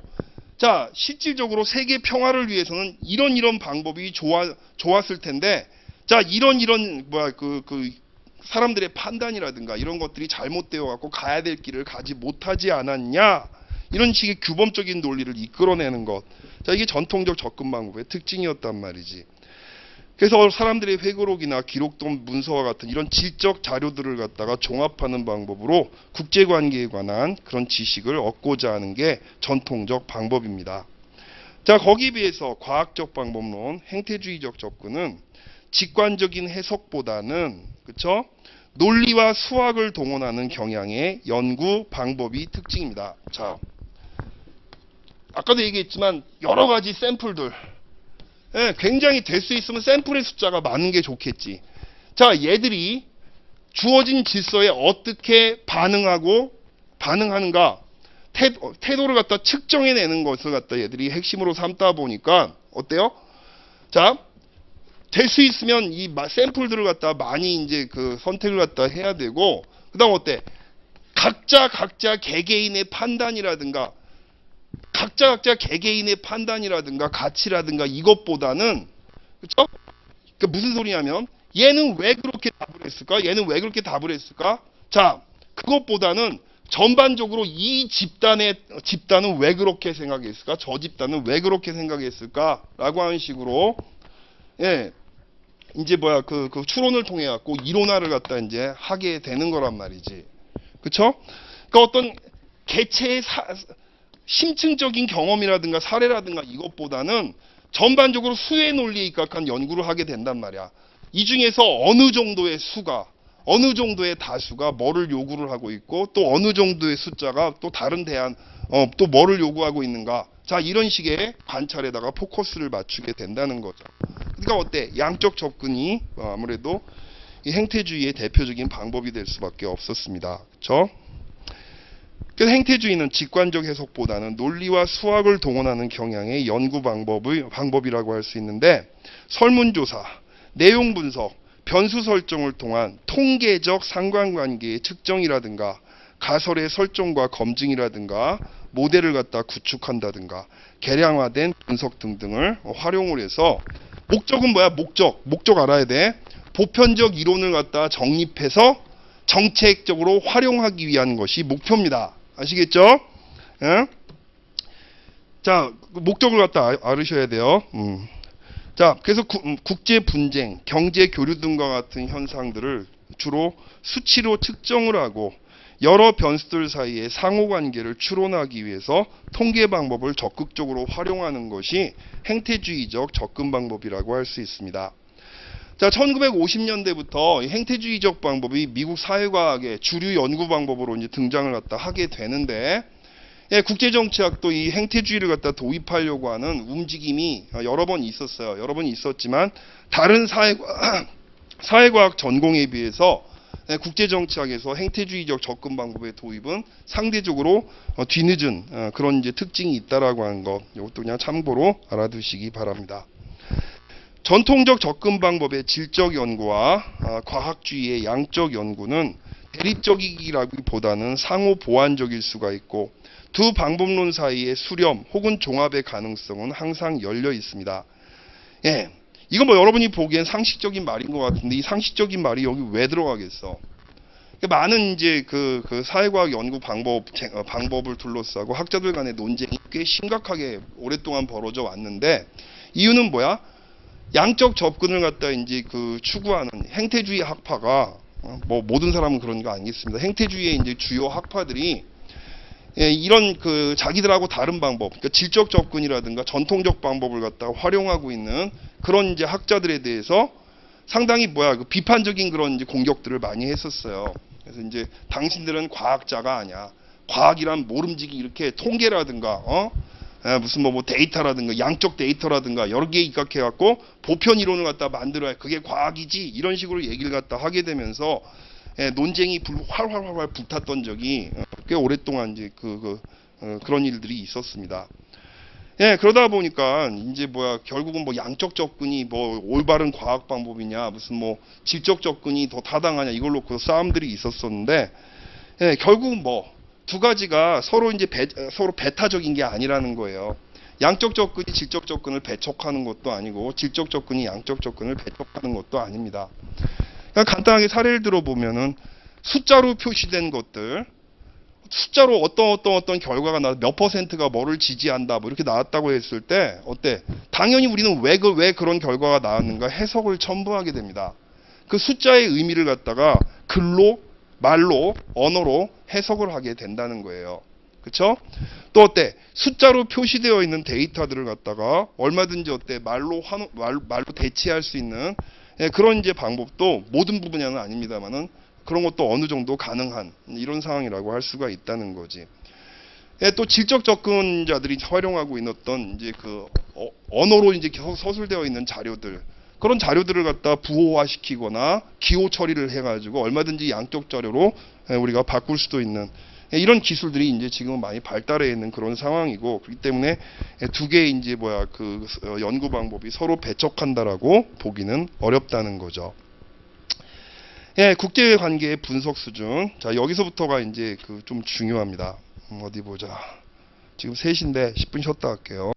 자, 실질적으로 세계 평화를 위해서는 이런 방법이 좋았을 텐데, 자, 사람들의 판단이라든가 이런 것들이 잘못되어 갖고 가야 될 길을 가지 못하지 않았냐, 이런 식의 규범적인 논리를 이끌어내는 것. 자, 이게 전통적 접근 방법의 특징이었단 말이지. 그래서 사람들의 회고록이나 기록된 문서와 같은 이런 질적 자료들을 갖다가 종합하는 방법으로 국제관계에 관한 그런 지식을 얻고자 하는 게 전통적 방법입니다. 자, 거기에 비해서 과학적 방법론, 행태주의적 접근은 직관적인 해석보다는, 그쵸? 논리와 수학을 동원하는 경향의 연구 방법이 특징입니다. 자, 아까도 얘기했지만 여러 가지 샘플들, 굉장히 될 수 있으면 샘플의 숫자가 많은 게 좋겠지. 자, 얘들이 주어진 질서에 어떻게 반응하는가, 태도를 갖다 측정해내는 것을 갖다 얘들이 핵심으로 삼다 보니까 어때요? 자, 될 수 있으면 이 샘플들을 갖다 많이 이제 선택을 갖다 해야 되고, 그다음 각자 개개인의 판단이라든가 각자 개개인의 판단이라든가 가치라든가 이것보다는, 그렇죠? 그러니까 무슨 소리냐면 얘는 왜 그렇게 답을 했을까? 얘는 왜 그렇게 답을 했을까? 자, 그것보다는 전반적으로 이 집단은 왜 그렇게 생각했을까? 저 집단은 왜 그렇게 생각했을까? 라고 하는 식으로, 예, 이제 그 추론을 통해 갖고 이론화를 갖다 이제 하게 되는 거란 말이지. 그쵸? 그러니까 어떤 개체의 심층적인 경험이라든가 사례라든가 이것보다는 전반적으로 수의 논리에 입각한 연구를 하게 된단 말이야. 이 중에서 어느 정도의 수가, 어느 정도의 다수가 뭐를 요구를 하고 있고, 또 어느 정도의 숫자가 또 다른 또 뭐를 요구하고 있는가. 자, 이런 식의 관찰에다가 포커스를 맞추게 된다는 거죠. 그러니까 어때? 양적 접근이 아무래도 이 행태주의의 대표적인 방법이 될 수밖에 없었습니다. 그렇죠? 그래서 행태주의는 직관적 해석보다는 논리와 수학을 동원하는 경향의 연구 방법이라고 할 수 있는데, 설문조사, 내용 분석, 변수 설정을 통한 통계적 상관관계의 측정이라든가 가설의 설정과 검증이라든가 모델을 갖다 구축한다든가 개량화된 분석 등등을 활용을 해서, 목적은 뭐야? 목적 알아야 돼. 보편적 이론을 갖다 정립해서 정책적으로 활용하기 위한 것이 목표입니다. 아시겠죠? 예? 자, 목적을 갖다 알으셔야 돼요. 자, 그래서 국제 분쟁, 경제 교류 등과 같은 현상들을 주로 수치로 측정을 하고 여러 변수들 사이의 상호관계를 추론하기 위해서 통계 방법을 적극적으로 활용하는 것이 행태주의적 접근 방법이라고 할 수 있습니다. 자, 1950년대부터 행태주의적 방법이 미국 사회과학의 주류 연구 방법으로 이제 등장을 갖다 하게 되는데, 예, 국제정치학도 이 행태주의를 갖다 도입하려고 하는 움직임이 여러 번 있었어요. 여러 번 있었지만 다른 사회과학 전공에 비해서 국제정치학에서 행태주의적 접근 방법의 도입은 상대적으로 뒤늦은 그런 이제 특징이 있다라고 하는 것, 이것도 그냥 참고로 알아두시기 바랍니다. 전통적 접근 방법의 질적 연구와 과학주의의 양적 연구는 대립적이기보다는 상호 보완적일 수가 있고, 두 방법론 사이의 수렴 혹은 종합의 가능성은 항상 열려 있습니다. 예, 이건 여러분이 보기엔 상식적인 말인 것 같은데, 이 상식적인 말이 여기 왜 들어가겠어? 많은 이제 그 사회과학 연구 방법을 둘러싸고 학자들 간의 논쟁이 꽤 심각하게 오랫동안 벌어져 왔는데, 이유는 뭐야? 양적 접근을 갖다 이제 추구하는 행태주의 학파가, 모든 사람은 그런 거 아니겠습니다. 행태주의의 이제 주요 학파들이, 예, 이런 자기들하고 다른 방법, 그러니까 질적 접근이라든가 전통적 방법을 갖다가 활용하고 있는 그런 이제 학자들에 대해서 상당히 비판적인 그런 이제 공격들을 많이 했었어요. 그래서 이제 당신들은 과학자가 아니야. 과학이란 모름지기 이렇게 통계라든가, 무슨 뭐 데이터라든가 양적 데이터라든가 여러 개 입각해 갖고 보편 이론을 갖다 만들어야 그게 과학이지, 이런 식으로 얘기를 갖다 하게 되면서, 예, 논쟁이 활활 불탔던 적이 꽤 오랫동안 이제 그런 일들이 있었습니다. 예, 그러다 보니까 이제 결국은 양적 접근이 올바른 과학 방법이냐, 무슨 질적 접근이 더 타당하냐, 이걸 놓고 싸움들이 있었었는데, 예, 결국은 두 가지가 서로 이제 서로 배타적인 게 아니라는 거예요. 양적 접근이 질적 접근을 배척하는 것도 아니고, 질적 접근이 양적 접근을 배척하는 것도 아닙니다. 그냥 간단하게 사례를 들어보면은, 숫자로 표시된 것들, 숫자로 어떤 결과가 나와 몇 퍼센트가 뭐를 지지한다 이렇게 나왔다고 했을 때 어때? 당연히 우리는 왜 그런 결과가 나왔는가 해석을 첨부하게 됩니다. 그 숫자의 의미를 갖다가 글로, 말로, 언어로 해석을 하게 된다는 거예요. 그쵸? 또 어때? 숫자로 표시되어 있는 데이터들을 갖다가 얼마든지 말로 대체할 수 있는, 예, 그런 이제 방법도 모든 부분은 아닙니다만은 그런 것도 어느 정도 가능한 이런 상황이라고 할 수가 있다는 거지. 예, 또 질적 접근자들이 활용하고 있는 어떤 이제 언어로 이제 서술되어 있는 자료들, 그런 자료들을 갖다 부호화시키거나 기호 처리를 해가지고 얼마든지 양적 자료로 우리가 바꿀 수도 있는, 이런 기술들이 이제 지금은 많이 발달해 있는 그런 상황이고, 그렇기 때문에 두 개의 이제 연구 방법이 서로 배척한다라고 보기는 어렵다는 거죠. 예, 국제 관계의 분석 수준. 자, 여기서부터가 이제 좀 중요합니다. 어디 보자. 지금 3시인데 10분 쉬었다 갈게요.